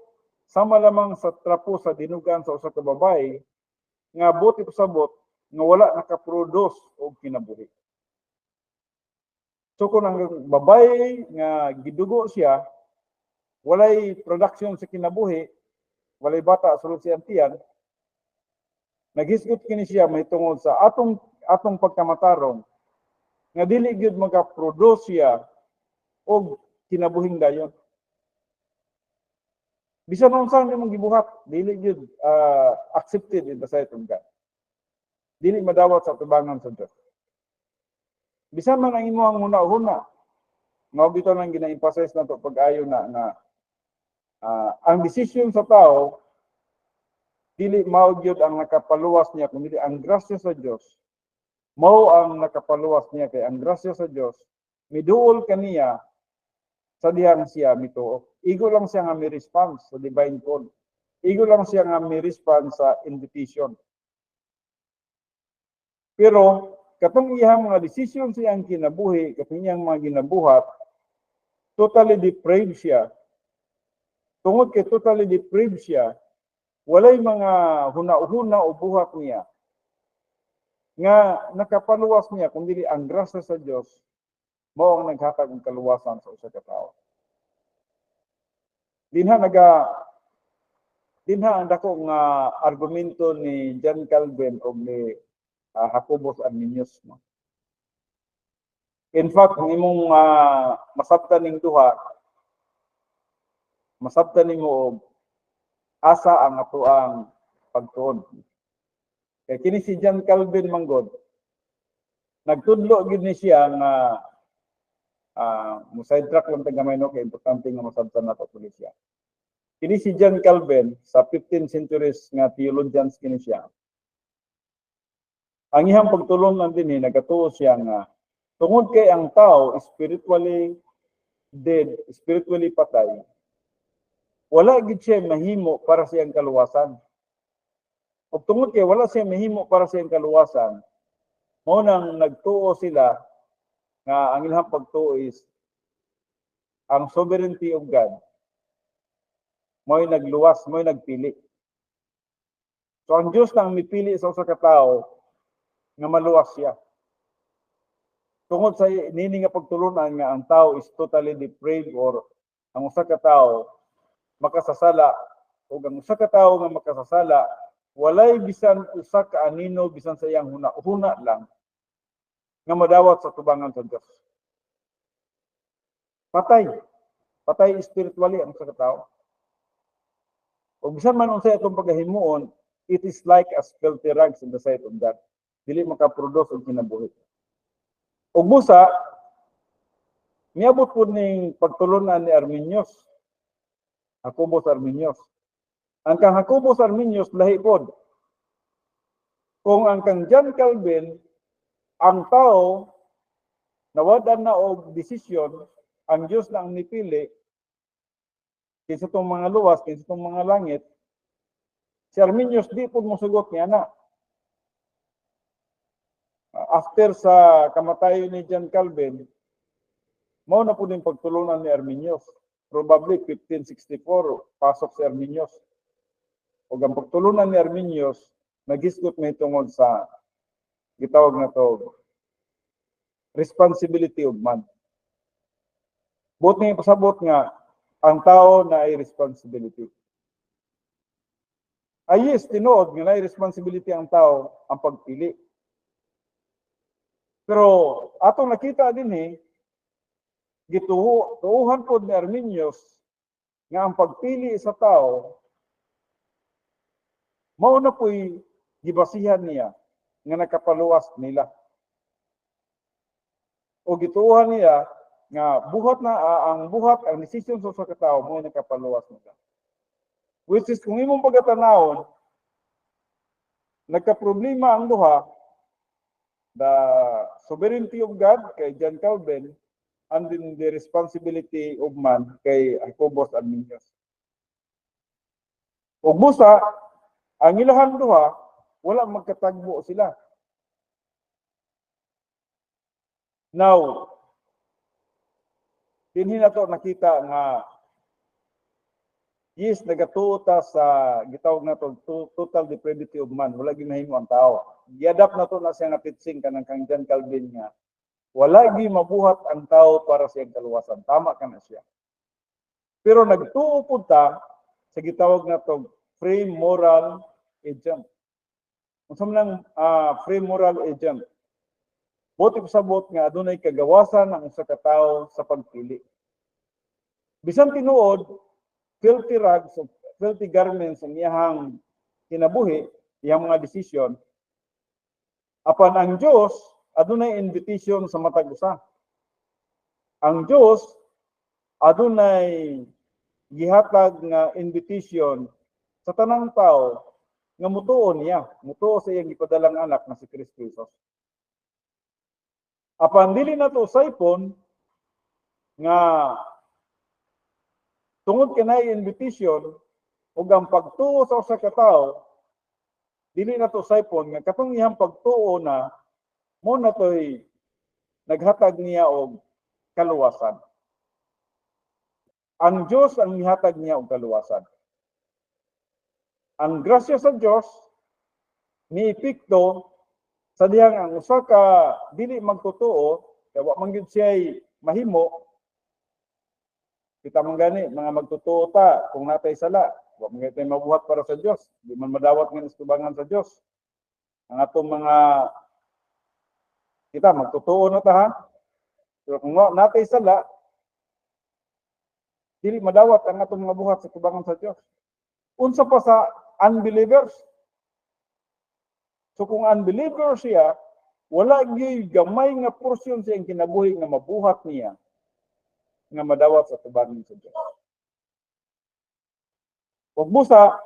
sama lamang sa trapo sa dinugan sa usa ka babae nga buti pasabot nga wala nakaproduce og kinabuhi. So kung ang babae nga gidugo siya, walay production sa kinabuhi, walay bata sulod siyang tiyan, naghisgot kini siya mahitungod sa atong pagkamatarong nga dili gyud maka-produce siya og kinabuhing dayon. Bisan unsa imong gibuhat, dili gyud accepted in the sight of God. Dili madawat sa tubangan sa Dios. Bisan man ang imong huna-huna, mao bitaw nang gina-emphasize nato pag-ayo na ang decision sa tao dili mao gyud ang nakapaluwas niya kundi ang grasya sa Dios. Mao ang nakapaluwas niya kay ang grasya sa Dios miduol kaniya sa dihang siya mituo. Igo lang siya nga mi-response sa divine call. Igo lang siya nga mi-response sa invitation. Pero katong iyang mga decision siya ang kinabuhi, katong iyang mga ginabuhat, totally depraved siya. Tungod kay totally depraved siya, walay mga huna-huna o buhat niya nga nakapaluwas niya kung dili ang grasya sa Dios mao ang naghatag og kaluwasan sa usa ka tawo. Dinha ang dako nga argumento ni John Calvin o ni Jacobus Arminius, no? In fact, kung imong masabtan ning duha, masabtan nimo og asa ang ato ang pagtuon. Kaya kini si John Calvin manggod, nagtudlo gid ni siya nga mo-sidetrack lang tagamay no, kay importante nga masabtan nato kini siya. Kini si John Calvin sa 15th centuries nga theologians kini siya. Ang iyang pagtulong lang din nagatuo siya nga tungod kay ang tao spiritually dead, spiritually patay, wala gid siya mahimo para sa iyang kaluwasan. O tungod kay wala siya mahimo para sa iyang kaluwasan, mao nang nagtuo sila nga ang ilang pagtuo is ang sovereignty of God mo'y nagluwas, mo'y nagpili. So ang Diyos nang mipili sa usa ka tawo nga maluwas siya. Tungod sa nini nga pagtulunan nga ang tao is totally depraved or ang usa ka tawo makasasala o ang usa ka tawo nga makasasala walay bisan usa ka anino bisan sa iyang huna lang nga madawat sa tubangan sa Dios. Patay spiritually ang usa ka tawo. O bisan man unsay atong pagahimuon, it is like as filthy rags in the sight of God. Dili makaproduce og kinabuhi. Ug busa, niabot po ning pagtulunan ni Arminius, Jacobus Arminius. Ang kang Jacobus Arminius lahi pod. Kung ang kang John Calvin, ang tao nawadan na og desisyon, ang Dios lang nipili kinsa tong mga luwas, kinsa tong mga langit, si Arminius di po mosugot niya na. After sa kamatayon ni John Calvin, mao na po din pagtulunan ni Arminius. Probably 1564, pasok si Arminius. O ang pagtulunan ni Arminius, nagisgot may tungod sa gitawag na to responsibility of man. Buot nga pasabot nga ang tao na ay responsibility. Ay yes, tinuod nga na ay responsibility ang tao ang pagpili. Pero atong nakita din gituuhan po ni Arminius nga ang pagpili sa tao mao na po'y gibasihan niya nga nakapaluwas nila. O gituuhan niya nga ang decision sa usa ka tawo mo nakapaluwas nila. Which is kung imong pagkatanawon nagka-problema ang duha, the sovereignty of God kay John Calvin and then the responsibility of man kay Jacobus Arminius. Ug busa ang ilahang duha wala magkatagbo sila. Now, dinhi na to nakita nga yes, nagatuo ta sa gitawag na to total depravity of man. Wala ginahimo ang tao. Giadapt na to na siya nga teaching kanang kang John Calvin nga wala gi mabuhat ang tao para sa iyang kaluwasan. Tama ka na siya. Pero nagtuo pud ta sa gitawag na to free moral agent. Unsa man free moral agent? Buti pasabot nga adunay kagawasan ang usa ka tawo sa pagpili. Bisan tinuod, filthy rags, filthy garments ang iyang kinabuhi, iyang mga desisyon. Apan ang Diyos, adunay invitation sa matag usa. Ang Diyos, adunay gihatag nga invitation sa tanang tao nga mutuo niya, mutuo sa iyang gipadalang anak na si Kristo Jesus. Apan dili na to saipon nga tungod kanay invitation ug ang pagtuo sa usa ka tawo dili na to saipon nga katong iyang pagtuo na mo na toy naghatag niya og kaluwasan. Ang Diyos ang ihatag niya og kaluwasan. Ang grasya sa Diyos ni epekto sa dihang ang usa ka dili magtutuo kay wa man gyud siya mahimo. Kita man gani mga magtutuo ta kung natay sala, wa man gyud mabuhat para sa Dios, di man madawat nga istubangan sa Dios. Ang atong mga kita magtutuo na ta ha. Pero kung natay sala, dili madawat ang atong mga buhat sa tubangan sa Dios. Unsa pa sa unbelievers? So kung unbeliever siya, wala gyud gamay nga porsyon sa iyang kinabuhi nga mabuhat niya nga madawat sa tubangan sa Dios. Ug busa,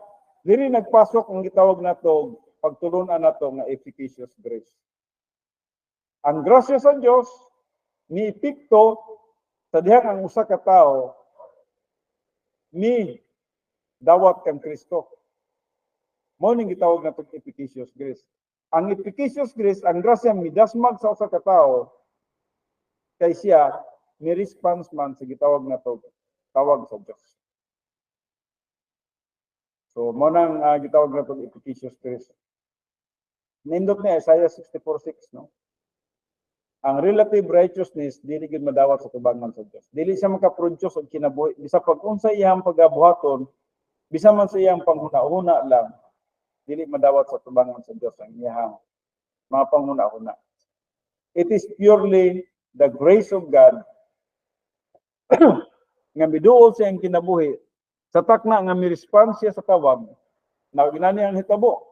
dili nagpasok ang gitawag nato pagtulunan nato nga efficacious grace. Ang grasya sa Dios ni epekto sa dihang ang usa ka tawo ni dawat kang Kristo. Mao ning gitawag nato efficacious grace. Ang efficacious grace, ang grasya midasmag sa usa ka tawo kay siya ni response man sa gitawag nato tawag sa Dios. So mo nang gitawag nato efficacious grace. Nindot ni Isaiah 64:6, no? Ang relative righteousness dili gid madawat sa tubangan sa Dios. Dili siya makaproduce og kinabuhi bisa pag unsa iyang pagabuhaton, bisa man sa iyang panghuna-huna lang, dili madawat sa tubangan sa Dios ang iyang mga panghuna-huna. It is purely the grace of God nga miduol sa iyang kinabuhi sa takna nga mi-response siya sa tawag na ginani ang hitabo.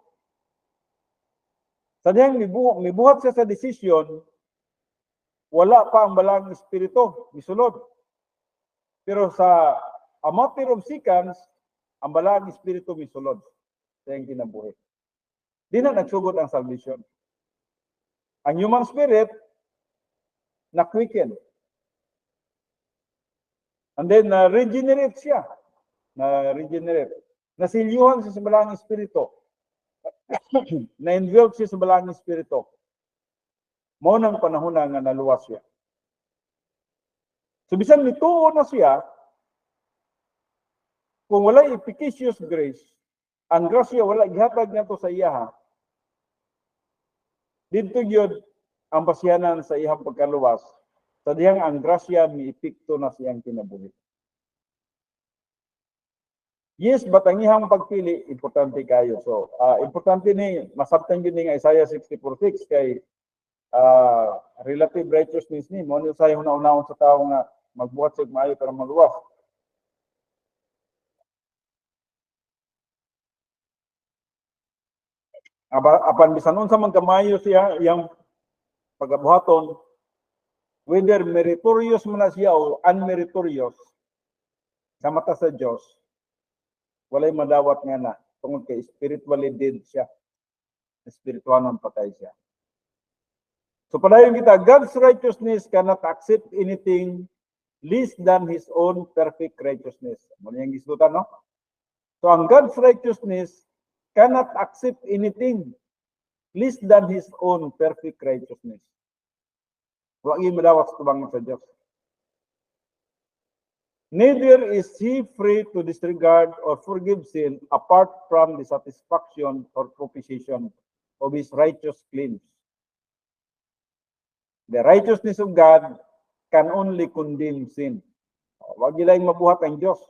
Sa diyang mibuhat siya sa desisyon, wala pa ang balang espiritu misulod. Pero sa a matter of seconds, ang balang espiritu misulod sa iyang kinabuhi. Di na nagsugod ang salvation. Ang human spirit na-quicken. And then regenerate siya. Na-regenerate. Nasilyuhan siya sa balang espiritu. Na-involve siya sa balang espiritu. Mao nang panahon nga naluwas siya. So bisan nituo na siya, kung wala efficacious grace, ang grasya wala gihatag nato sa iya, didto gyud ang pasyanan sa iyang pagkaluwas sa dihang ang grasya miepekto na siyang kinabuhi. Yes, but ang iyang pagpili importante kayo. So, importante ni masabtan gyud ni Isaiah 64:6 kay relative righteousness ni mo sa una-unahon sa tawo nga magbuhat sig maayo para maluwas. Apan bisan unsa man kamayo siya iyang pagabuhaton, whether meritorious man siya o unmeritorious sa mata sa Dios, walay madawat nga na tungod kay spiritually dead siya. Spirituanon patay siya. So padayon kita, God's righteousness cannot accept anything less than His own perfect righteousness. Muna yung gisgutan, no? So ang God's righteousness cannot accept anything less than His own perfect righteousness. Huwag yung madawat sa tubangan sa Diyos. Neither is He free to disregard or forgive sin apart from the satisfaction or propitiation of His righteous claims. The righteousness of God can only condemn sin. Huwag ilang mabuhat ang Diyos.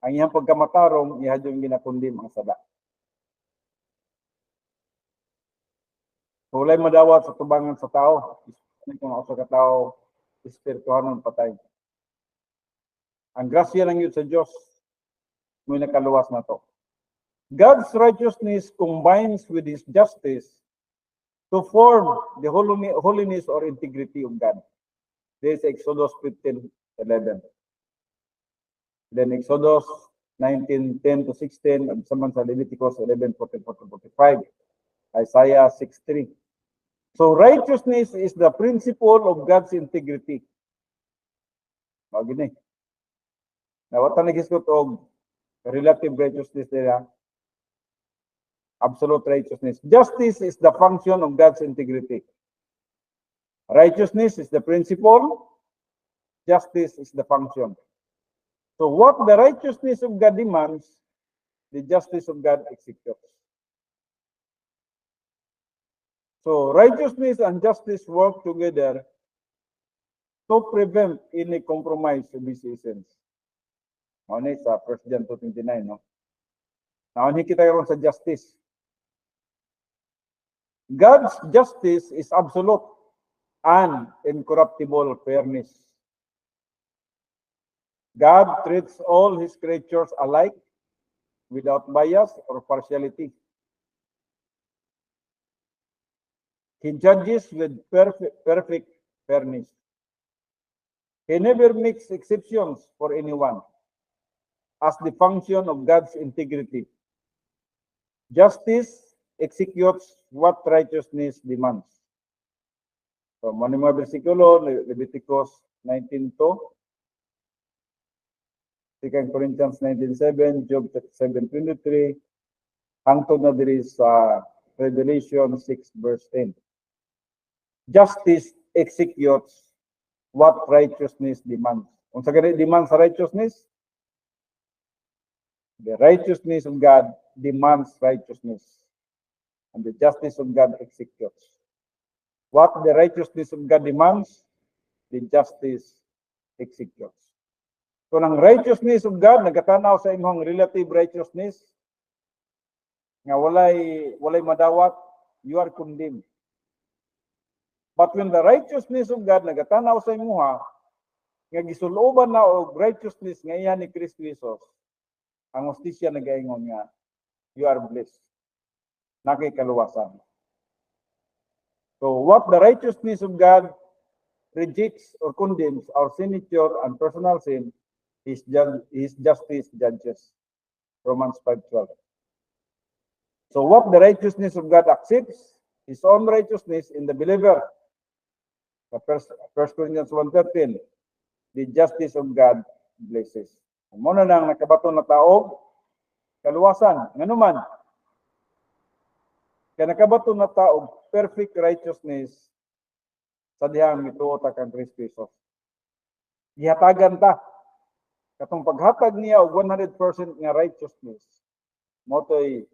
Ang iyang pagkamatarong, ihadyung ginakundim ang sada. Walay madawat sa tubangan sa tao. Kung ako sa tao, espirituhanon patay. Ang grasya lang yun sa Diyos, may nakaluwas na to. God's righteousness combines with His justice to form the holiness or integrity of God. This is Exodus 15:11. Then Exodus 19:10-16, saman sa Leviticus 11:14-45, Isaiah 6:3. So righteousness is the principle of God's integrity. Magini. Nawatan nagisgot og relative righteousness nila. Absolute righteousness. Justice is the function of God's integrity. Righteousness is the principle. Justice is the function. So what the righteousness of God demands, the justice of God executes. So righteousness and justice work together to prevent any compromise of this essence. Ano sa 1 John 2:29, no? Nauni kita karon sa justice. God's justice is absolute. and incorruptible fairness. God treats all his creatures alike without bias or partiality. He judges with perfect fairness. He never makes exceptions for anyone as the function of God's integrity. Justice executes what righteousness demands. So, mga bersikulo, Leviticus 19:2, 2 Corinthians 19:7, Job 7:23, hangtod na diri sa Revelation 6 verse 10. Justice executes what righteousness demands. Kung sa ganit demands sa righteousness, the righteousness of God demands righteousness. And the justice of God executes. What the righteousness of God demands, the justice executes. So, ng righteousness of God, nagkatanaw sa imong relative righteousness, nga walay madawat, you are condemned. But when the righteousness of God nagatanaw sa imuha, nga gisuloban na og righteousness nga iya ni Kristo Jesus, ang hustisya nagaingon nga, you are blessed. Nakay kaluwasan. So what the righteousness of God rejects or condemns our signature and personal sin, his justice judges. Romans 5:12. So what the righteousness of God accepts, his own righteousness in the believer. 1 Corinthians 1:13, the justice of God blesses. Muna nang nakabaton na tao, kaluwasan, nganuman, kaya nakabaton na tao, perfect righteousness sa dihang mituot kang Kristo Jesus. Ihatagan ta, katong paghatag niya og 100% nga righteousness, motoy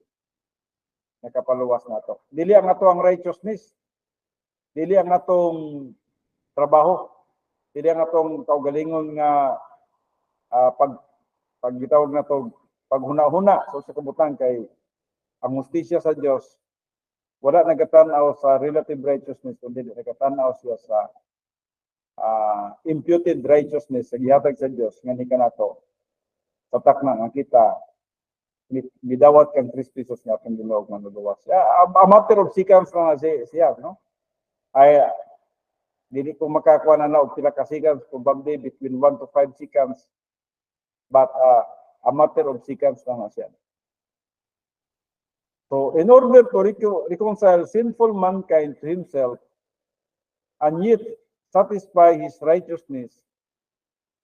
nakapaluwas na to. Dili ang ato ang righteousness, dili ang atong trabaho, dili ang atong kaugalingon nga paggitawag na to paghuna-huna so sa kabutan kay ang hustisya sa Dios wala nagatanaw sa relative righteousness kundi nagatanaw siya sa imputed righteousness sa gihatag sa Dios nga ni kanato tatak na nga kita gidawat kang Kristo Jesus nga atong Ginoo manuluwas. A matter of seconds na siya, no? Ay dili ko makakuha na og pila ka seconds, probably between 1 to 5 seconds. But a matter of seconds na siya. So, in order to reconcile sinful mankind to himself and yet satisfy his righteousness,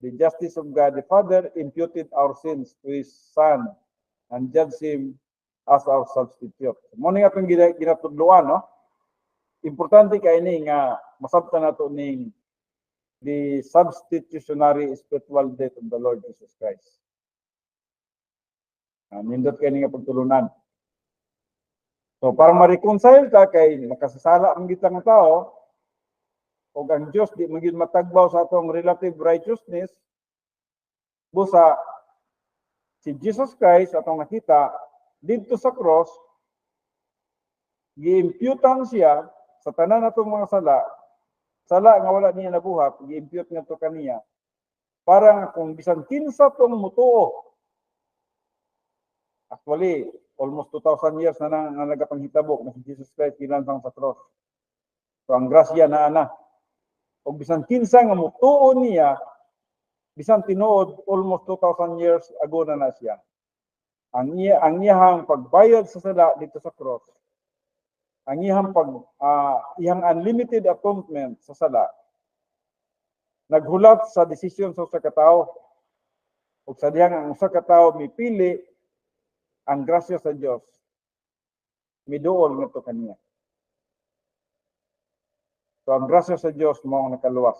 the justice of God the Father imputed our sins to his Son and judged him as our substitute. Muna nga itong ginatudluan, no? Importante kay ni nga masabtan nato ning the substitutionary spiritual death of the Lord Jesus Christ. Nindot kay ni nga pagtulunan. So para ma-reconcile ta kay makasasala ang gitang tao o ang Dios di magid matagbaw sa atong relative righteousness busa si Jesus Christ atong nakita didto sa cross gi-imputan siya sa tanan natong mga sala nga wala niya nabuhat, gi-impute nga to kaniya para kung bisan kinsa tong mutuo. Actually, almost 2,000 years na nagapanghitabo na si Jesus Christ ginansang sa cross. So ang grasya na ana. O bisan kinsa nga mutuo niya, bisan tinuod almost 2,000 years ago na siya. Ang iyang pagbayad sa sala dito sa cross, ang iyang iyang unlimited atonement sa sala naghulat sa desisyon sa usa ka tawo ug sa dihang ang usa ka tawo mipili ang grasya sa Dios miduol ngadto kaniya. So ang grasya sa Dios mao ang nakaluwas.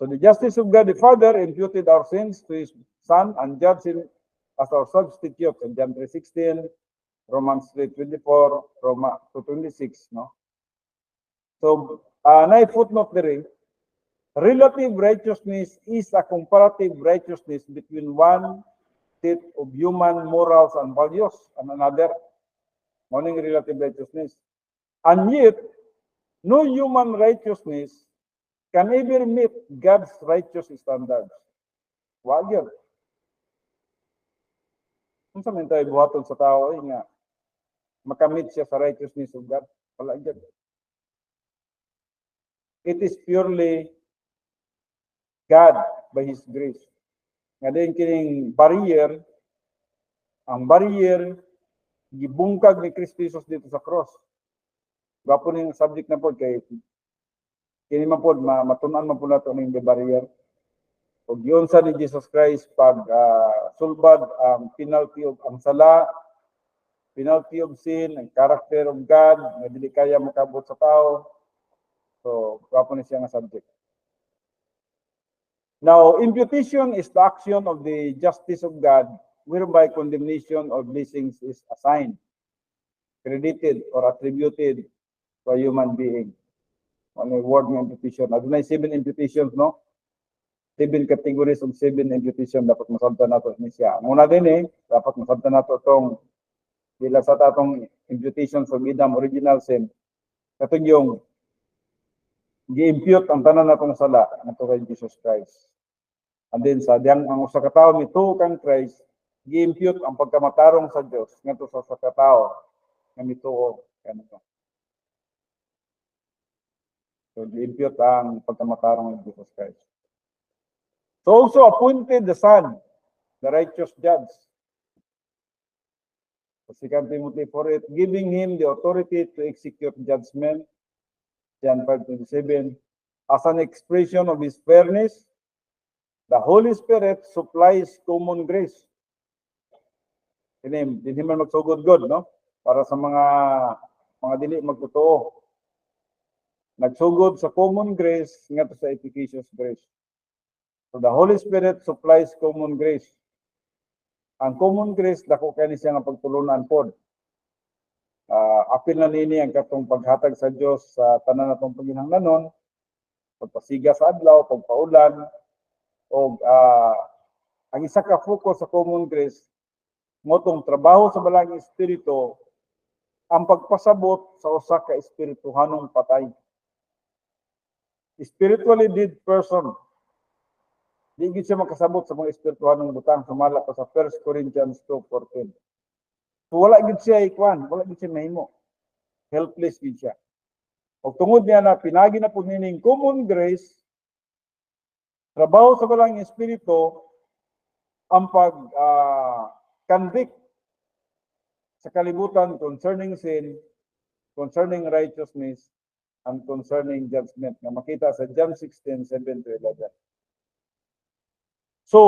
So the justice of God the Father imputed our sins to his Son and judged him as our substitute in John 3:16, Romans 3:24, Roma 2:26, no? So, na footnote diri, relative righteousness is a comparative righteousness between one set of human morals and values and another. Morning relative righteousness. And yet, no human righteousness can ever meet God's righteous standards. Wag yun. Kung sa tayo buhaton sa tao, nga, makamit siya sa righteousness of God. Wala yun. It is purely God by His grace. Nga din kining barrier, ang barrier, gibungkag ni Kristo Jesus dito sa cross. Gapo ning subject na po kay kini man po matunan man po nato ning barrier. Og yun sa ni Jesus Christ pag sulbad ang penalty of ang sala, penalty of sin, ang character of God nga dili kaya makabot sa tao. So, gapo ni siya nga subject. Now, imputation is the action of the justice of God whereby condemnation or blessings is assigned, credited, or attributed to a human being. On the word ng imputation. Adunay 7 imputations, no? 7 categories of 7 imputation dapat masabtan nato ni siya. Muna din dapat masabtan nato itong bila sa tatong imputation from Adam original sin. Katong yung gi-impute ang tanan natong sala nato kay Jesus Christ. And then sa diyang ang usa ka tawo mituo kang Christ, gi-impute ang pagkamatarong sa Dios ngadto sa usa ka tawo nga mituo kanito. So gi-impute ang pagkamatarong ni Jesus Christ. So also appointed the Son, the righteous judge. So 2 Timothy 4:8, giving him the authority to execute judgment, John 5:27, as an expression of his fairness, the Holy Spirit supplies common grace. Hindi man magsugod-god, no? Para sa mga dili magtotoo. Nagsugod sa common grace ngadto sa efficacious grace. So the Holy Spirit supplies common grace. Ang common grace dako kani siya nga pagtulunan pod. Apil na nini ang katong paghatag sa Dios sa tanan natong paghinahanglanon, pagpasiga sa adlaw, pagpaulan, o ang isa ka focus sa common grace motong trabaho sa balang espiritu ang pagpasabot sa usa ka espirituhanong patay. Spiritually dead person. Di gid siya makasabot sa mga espirituhanong butang, sumala pa sa 1 Corinthians 2:14. So wala gid siya ikwan, wala gid siya mahimo. Helpless gid siya. Og tungod niya na pinagi na pud nining common grace, trabaho sa balang espiritu ang pag convict sa kalibutan concerning sin, concerning righteousness, and concerning judgment nga makita sa John 16:7-11. So,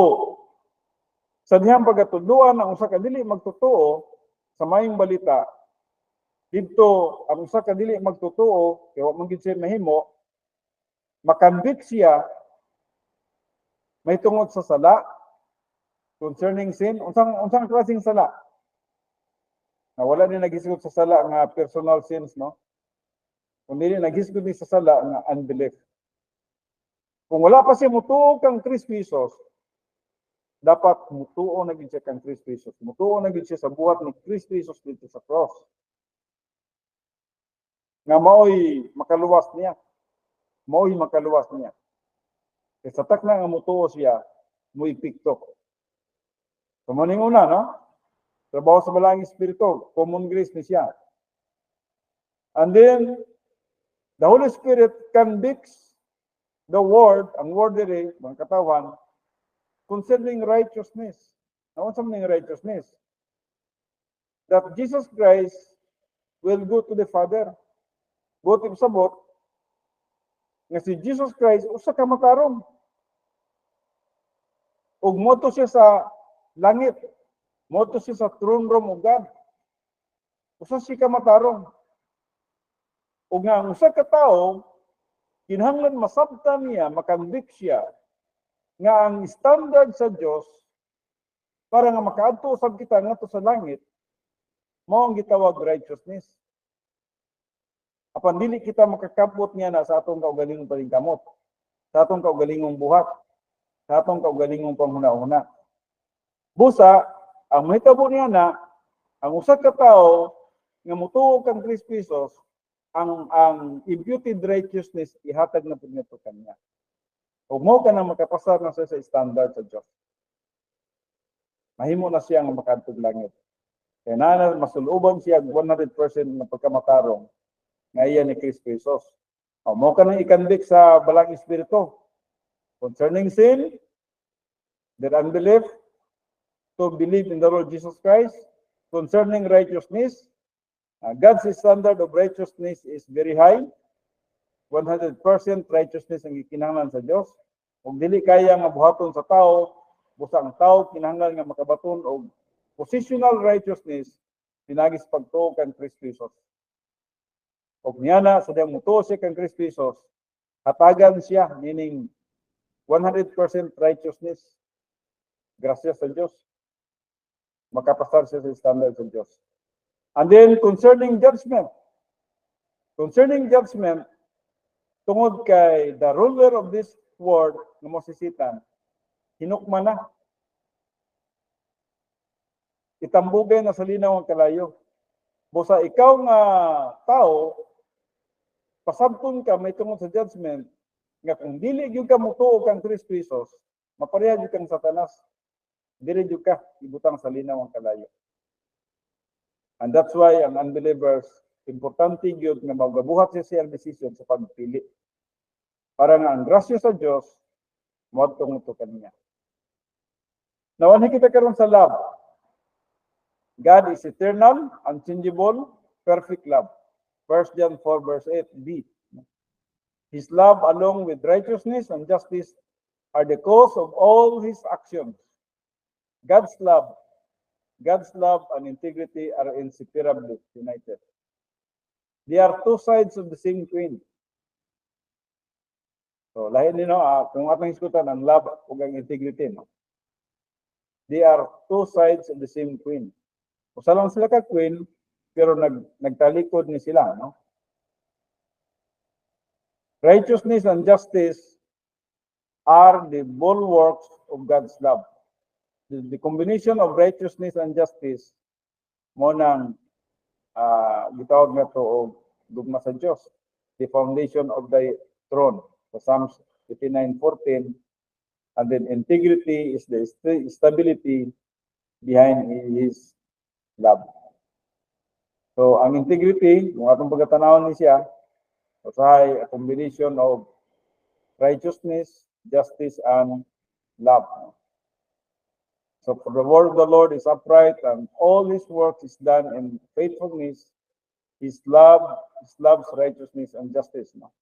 sa dihang pagkatudloan ang usa ka dili magtotoo sa maayong balita, dito ang usa ka dili magtotoo kay wa man gid siya mahimo, makonvict siya may tungod sa sala concerning sin, unsang klaseng sala? Na wala ni nagisgot sa sala nga personal sins, no? Kundi nagisgot ni sa sala nga unbelief. Kung wala pa siya mutuo kang Kristo Jesus, dapat mutuo na gid siya kang Kristo Jesus. Mutuo na gid siya sa buhat ni Kristo Jesus dito sa cross. Nga mao'y makaluwas niya. Mao'y makaluwas niya. Kaya sa takna nga mutuo siya, muy piktok. So maning una, no? Trabaho sa balang espiritu, common grace ni siya. And then, the Holy Spirit convicts the word, ang word diri, mga katawan, concerning righteousness. Ano sa mga righteousness? That Jesus Christ will go to the Father. Buti sabot, nga si Jesus Christ, usa ka matarong. Ug moto siya sa langit. Moto siya sa throne room of God. Usa siya ka matarong. Ug nga ang usa ka tawo, kinahanglan masabtan niya, makonvict siya, nga ang standard sa Dios para nga makaadto usab kita ngadto sa langit mao ang gitawag righteousness. Apan dili kita makakabot niya na sa atong kaugalingong paningkamot, sa atong kaugalingong buhat, sa atong kaugalingong panghuna-huna. Busa ang mahitabo niya na ang usa ka tawo nga mutuo kang Kristo Jesus ang imputed righteousness ihatag na pud nito kanya. Ug mo ka na makapasar na sa standard sa Dios. Mahimo na siya nga makadtog langit. Kaya na masuluban siya 100% na pagkamatarong nga iya ni Kristo Jesus. O mo ka nang ikandik sa balang espiritu concerning sin, their unbelief, to believe in the Lord Jesus Christ, concerning righteousness. God's standard of righteousness is very high. 100% righteousness ang gikinahanglan sa Dios. Ug dili kaya nga buhaton sa tao, busang tao kinahanglan nga makabaton og positional righteousness pinagis pagtuo kang Kristo Jesus. Ug niya na sa diyang mutuo siya kang Kristo Jesus, hatagan siya, meaning 100% righteousness. Gracias sa Dios. Makapasar siya sa standard sa Dios. And then concerning judgment, tungod kay the ruler of this world nga mo si Satan, hinukman na. Itambugay na sa linaw ang kalayo. Busa ikaw nga tao, pasabton ka may tungod sa judgment, nga kung dili gyud ka mutuo kang Kristo Jesus, mapareha gyud kang Satanas. Dili gyud ka ibutang sa linaw ang kalayo. And that's why ang unbelievers, importante gyud nga magabuhat siya ang decision sa pagpili. Para nga ang grasya sa Dios moadtong to kaniya. Nawan kita karon sa love. God is eternal, unchangeable, perfect love. 1 John 4 verse 8b. His love along with righteousness and justice are the cause of all his actions. God's love and integrity are inseparably united. They are two sides of the same coin. So, lahin nino, kung atong iskutan ang love ug ang integrity, no? They are two sides of the same coin. Usa lang sila ka coin, pero nagtalikod ni sila, no? Righteousness and justice are the bulwarks of God's love. The combination of righteousness and justice mo nang gitawag na to og gugma sa Dios, the foundation of the throne. So Psalms 89:14, and then integrity is the stability behind his love. So ang integrity, kung atong pagkatanawon ni siya, usahay a combination of righteousness, justice, and love. So for the word of the Lord is upright, and all his work is done in faithfulness. His love's righteousness and justice. No?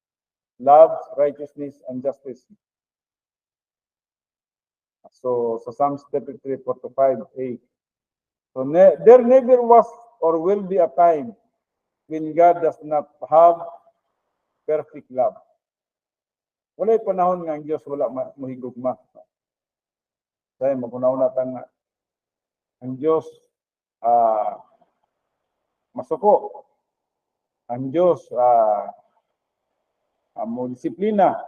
Love's righteousness and justice. So Psalms 33:45a. So there never was or will be a time when God does not have perfect love. Wala'y panahon nga ang Diyos wala mahigugma. Dahil magunaw tang ang Diyos masuko. Ang Diyos mo disiplina.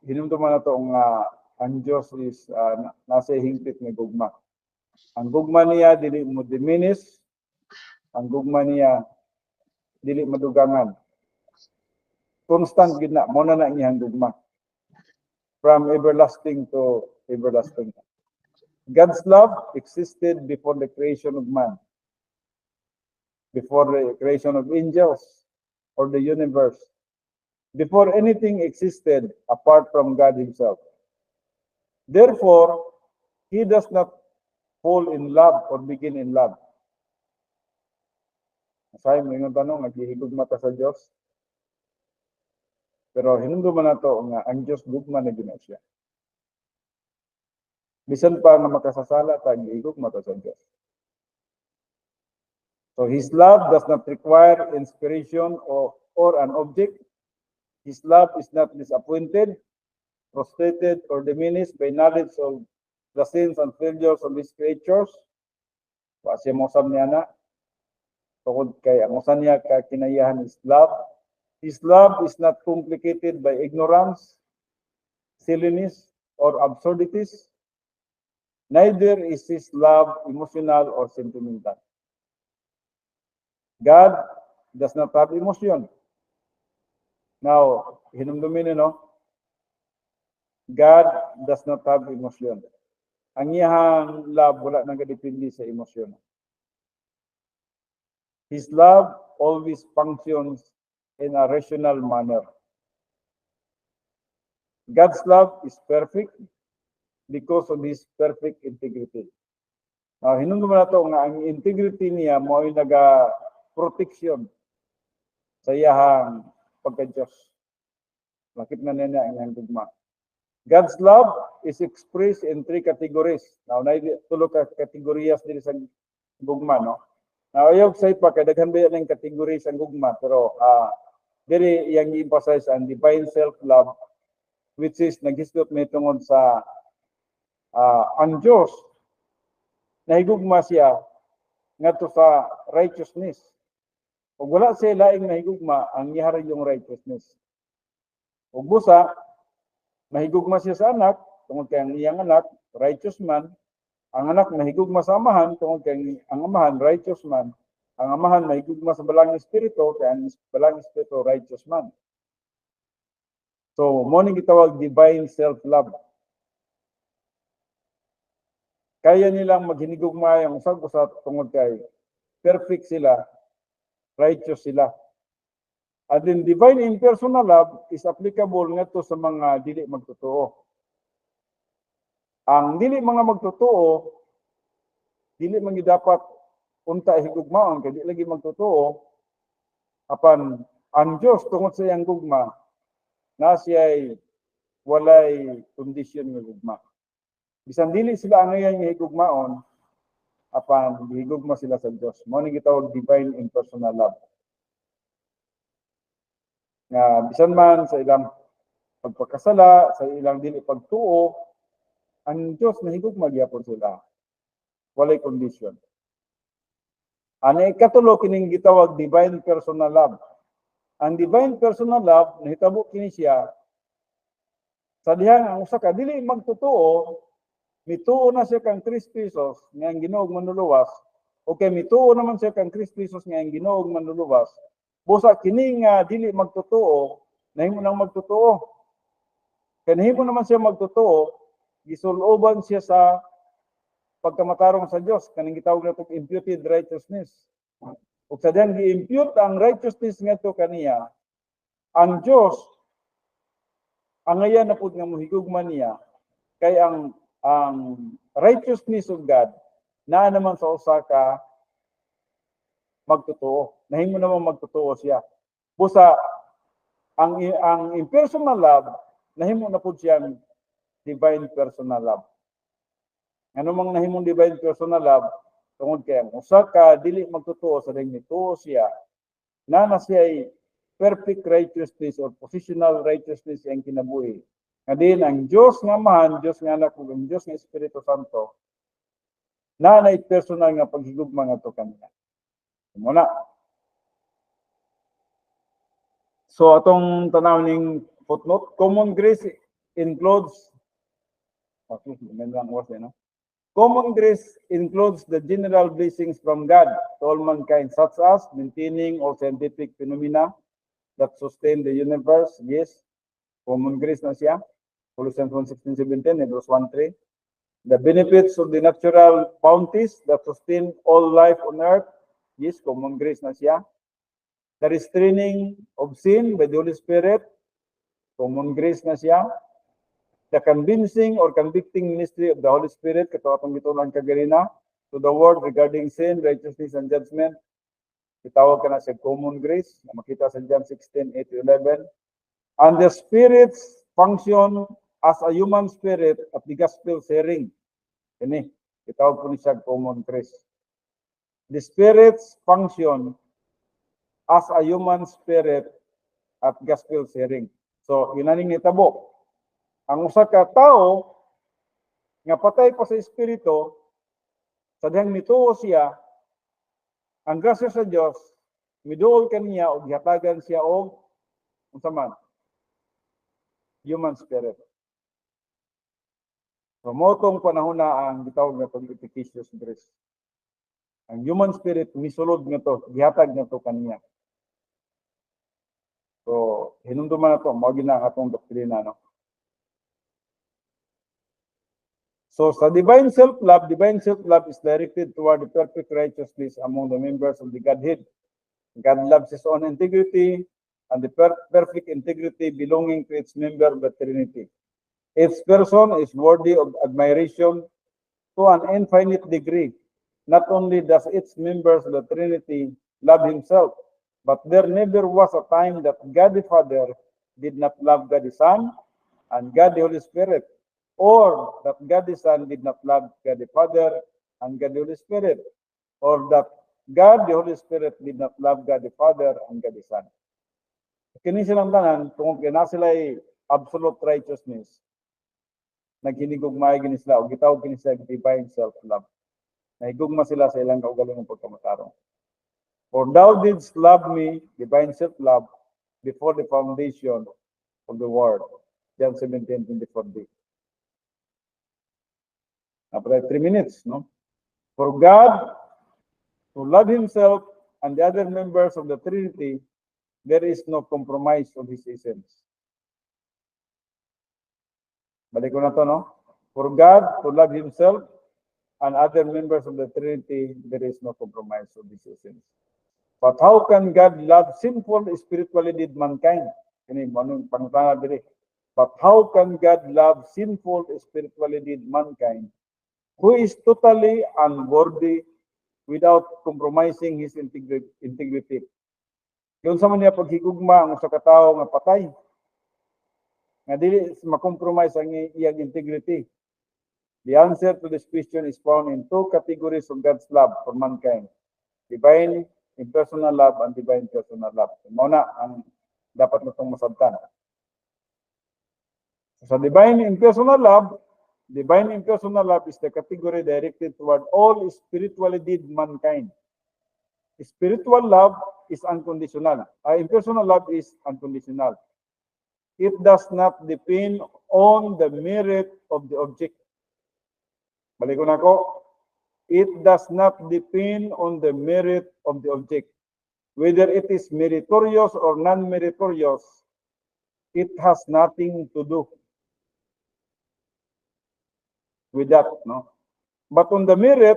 Hinumduman na to ang Diyos is nasa hingpit nga gugma. Ang gugma niya dili mo diminish. Ang gugma niya dili madugangan. Constant gid na mo na iyang gugma. From everlasting to everlasting. God's love existed before the creation of man, before the creation of angels or the universe, before anything existed apart from God himself. Therefore, he does not fall in love or begin in love. Asay mo yung tanong, naghihigugma ta sa Diyos. Pero hinumduman na to nga ang Diyos gugma na gina siya. Bisan pa nga makasasala ta gihigugma ta sa Diyos. So his love does not require inspiration or an object. His love is not disappointed, frustrated, or diminished by knowledge of the sins and failures of his creatures. Kasi mo sab niya na tungod kay ang usan niya ka kinayahan is love. His love is not complicated by ignorance, silliness, or absurdities. Neither is his love emotional or sentimental. God does not have emotion. Now, hinumdumin no? God does not have emotion. Ang iyang love wala nang kadepende sa emosyon. His love always functions in a rational manner. God's love is perfect because of His perfect integrity. Now, hinumdumin nato nga ang integrity niya mo ay naga-protection sa iyang pagka-Diyos. Makit na niya ang iyang gugma. God's love is expressed in 3 categories. Now, tulo ka kategoriyas dili sa gugma, no? Now, ayog sa ipa, kadaghan ba yung kategories ang gugma, pero dili yang i-emphasize ang divine self-love, which is naghisgot may tungod sa ang Diyos, nahigugma siya ngadto sa righteousness. Ug wala siya laing nahigugma, ang ihari yung righteousness. Ug busa, mahigugma siya sa anak, tungod kay ang iyang anak, righteous man. Ang anak mahigugma sa amahan, tungod kay ang amahan, righteous man. Ang amahan mahigugma sa balang espiritu, kay ang balang espiritu, righteous man. So, mo ning gitawag divine self-love. Kaya nilang maghinigugma ang usag-usat tungod kay perfect sila, righteous sila. At then divine impersonal love is applicable ngadto sa mga dili magtotoo. Ang dili mga magtotoo, dili man dapat unta higugmaon kay dili lagi magtotoo apan ang Dios tungod sa iyang gugma na siya'y walay kondisyon nga gugma. Bisan dili sila ang iyang higugmaon apan higugma sila sa Dios. Mao ni gitawag divine impersonal love. Nga bisan man sa ilang pagpakasala, sa ilang dili pagtuo, ang Diyos nahigugma gyapon sila. Walay condition. Ani ikatulo kining gitawag divine personal love. Ang divine personal love nahitabo kini siya sa dihang ang usa ka dili magtotoo, mituo na siya kang 3 pesos nga ang Ginoo manluluwas, o kay mituo naman siya kang 3 pesos nga ang Ginoo manluluwas. Busa kini nga dili magtotoo, nahimo nang magtotoo. Kaya nahimo naman siya magtotoo, gisuloban siya sa pagkamatarong sa Dios, kaning gitawag natong imputed righteousness. Ug sa diyan gi-impute ang righteousness ngadto kaniya, ang Dios ang ayan na pud nga mohigugman niya kay ang righteousness of God naa naman sa usa ka magtotoo. Nahimo naman magtotoo siya. Busa ang impersonal love nahimo na pud siyang divine personal love. Ano mang nahimong divine personal love tungod kay ang usa ka dili magtotoo sa ding nituo siya na siya ay perfect righteousness or positional righteousness ang kinabuhi. Nga din ang Diyos nga Amahan, Diyos nga Anak, ug ang Diyos nga Espiritu Santo na personal nga paghigugma ngadto kanila. Muna. So atong tanaw ning footnote, common grace includes Common grace includes the general blessings from God to all mankind, such as maintaining all scientific phenomena that sustain the universe. Yes, common grace na siya. Colossians 1:16-17, Hebrews 1:3. The benefits of the natural bounties that sustain all life on earth. Yes, common grace na siya. The restraining of sin by the Holy Spirit. Common grace na siya. The convincing or convicting ministry of the Holy Spirit, kato atong gitunan kaganina, to the world regarding sin, righteousness, and judgment. Itawag ka na sa common grace, na makita sa John 16:8-11. And the Spirit's function as a human spirit at the gospel sharing. Ini, itawag po ni siya common grace. The Spirit's function as a human spirit at gospel sharing. So, yun na ning itabo. Ang usa ka tawo nga patay pa sa espiritu, sa dihang mituo siya, ang grasya sa Dios miduol kaniya og gihatagan siya og unsa man human spirit. So motong panahon na ang gitawag nga efficacious grace. Ang human spirit misulod nga to, gihatag nga to kaniya. So, hinumduman na ito, mawag na ang atong doktrina, no? So, sa divine self-love is directed toward the perfect righteousness among the members of the Godhead. God loves His own integrity and the perfect integrity belonging to its member of the Trinity. Its person is worthy of admiration to an infinite degree. Not only does its members of the Trinity love Himself, but there never was a time that God the Father did not love God the Son and God the Holy Spirit, or that God the Son did not love God the Father and God the Holy Spirit, or that God the Holy Spirit did not love God the Father and God the Son. Kini silang tanan, kung kina sila absolute righteousness, naghinigugmay gini sila, o gitawag gini sila divine self-love. Nahigugma sila sa ilang kaugalingong pagkamatarong. For thou didst love me, divine self-love, before the foundation of the world. John 17:24b. After 3 minutes, no? For God to love Himself and the other members of the Trinity, there is no compromise of His essence. Balik ko na to, no? For God to love Himself and other members of the Trinity, there is no compromise of His essence. But how can God love sinful, spiritually dead mankind? But how can God love sinful, spiritually dead mankind who is totally unworthy without compromising his integrity? Yun sa man niya paghigugma ang sa katao nga patay, nga dili makompromise ang iyang integrity. The answer to this question is found in two categories of God's love for mankind: divine impersonal love and divine personal love. Muna ang dapat natong masabtan. Sa divine impersonal love is the category directed toward all spiritually dead mankind. Spiritual love is unconditional. Impersonal love is unconditional. It does not depend on the merit of the object. Balik ko na ko. It does not depend on the merit of the object. Whether it is meritorious or non-meritorious, it has nothing to do with that, no? But on the merit,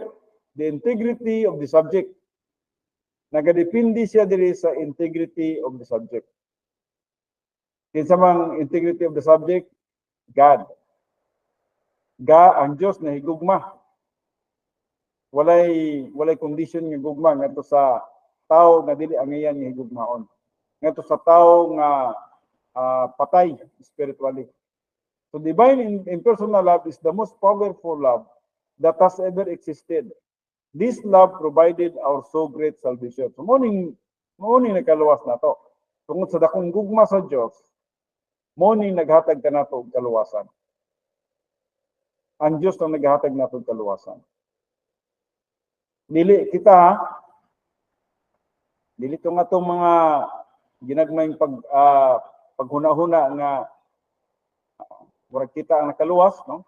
the integrity of the subject. Nagadepende siya diri sa integrity of the subject. Kinsa mang integrity of the subject? God. Ang Diyos na higugma. Walay condition nga gugma ngadto sa tao nga dili ang iyan nga higugmaon. Ngadto sa tao nga patay spiritually. So divine impersonal love is the most powerful love that has ever existed. This love provided our so great salvation. So morning nakaluwas na to. Tungod sa dakong gugma sa Dios, morning naghatag kanato og kaluwasan. Ang Dios ang naghatag nato og kaluwasan. Dili kita, dili to nga itong mga ginagmayng paghuna-huna nga warag kita ang nakaluwas, no?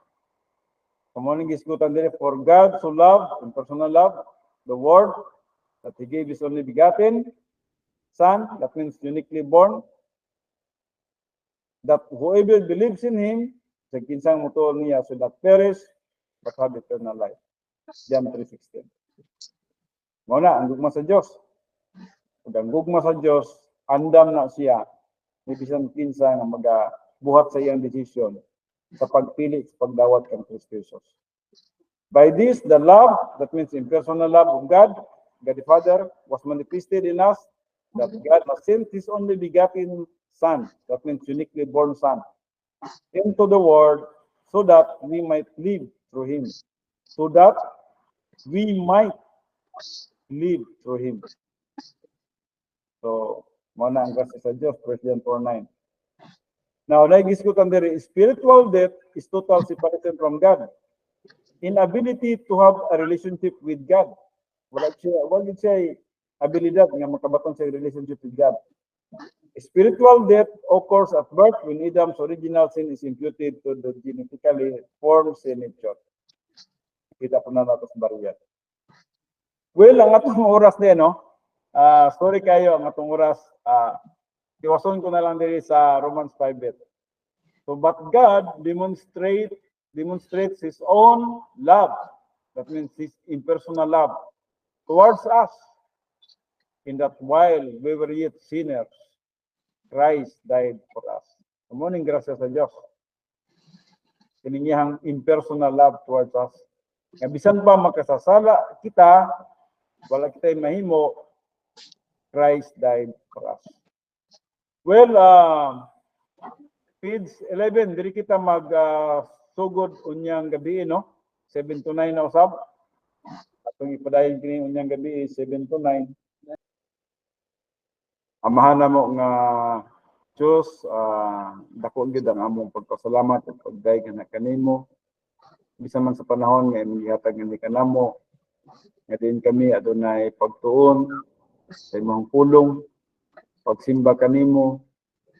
Kamo ning gisgutan diri, for God so loved, in personal love, the world, that He gave His only begotten Son, that means uniquely born, that whoever believes in Him, sa kinsang motor niya, should not perish, but have eternal life. John 3:16. Muna, ang gugma sa Diyos. Pag ang gugma sa Diyos, andam na siya, may bisan kinsa nga magabuhat sa iyang desisyon sa pagpili sa pagdawat kang Kristo Jesus. By this, the love, that means impersonal love of God the Father, was manifested in us, that God has sent His only begotten Son, that means uniquely born Son, into the world so that we might live through Him. So that we might live through Him. So, muna ang kasi sa Diyos, 1 John 4:9. Now, nagisgutan diri, spiritual death is total separation from God. Inability to have a relationship with God. Wala siya abilidad nga makabaton sa relationship with God. Spiritual death occurs at birth when Adam's original sin is imputed to the genetically formed sin nature. Kita po na natin sa bariyat. Well, ang atong oras din, no? Sorry kayo, ang atong oras Iwason ko na lang diri sa Romans 5:8. So, but God demonstrates His own love. That means His impersonal love towards us. In that while we were yet sinners, Christ died for us. Mamuning grasya sa Diyos. Kiniyang impersonal love towards us. Nga bisan pa makasasala kita, wala kita'y mahimo, Christ died for us. Well, page 11, diri kita sugod unyang gabi, no? 7 to 9 na usab. Atong ipadayon kini unyang gabi 7 to 9. Amahan na mo nga Diyos, dako gid ang among pagpasalamat ug pagdayon nga kanimo. Bisan man sa panahon nga imong gihatag ni kanamo, nga din kami adunay pagtuon sa imong pulong, pagsimba kanimo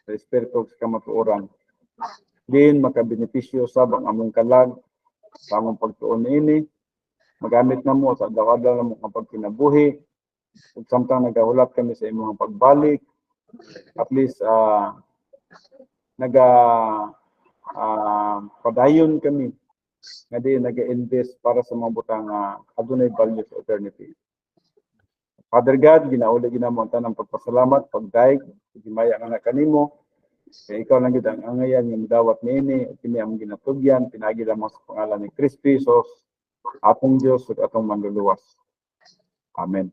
sa espiritu sa kamatuoran. Din makabenepisyo sab ang among kalag sa among pagtuon ini. Magamit namo sa adlaw-adlaw namong pagkinabuhi. Ug samtang nagahulat kami sa imong pagbalik, at least padayon kami nga di naga-invest para sa mga butang adunay value sa eternity. Father God, ginauli ginamo ang tanang pagpasalamat, pagdaig, himaya nga kanimo. Kaya ikaw lang gid ang angayan nga midawat niini, kini ang ginatugyan, pinagi lamang sa pangalan ni Kristo Jesus, atong Dios ug atong manluluwas. Amen.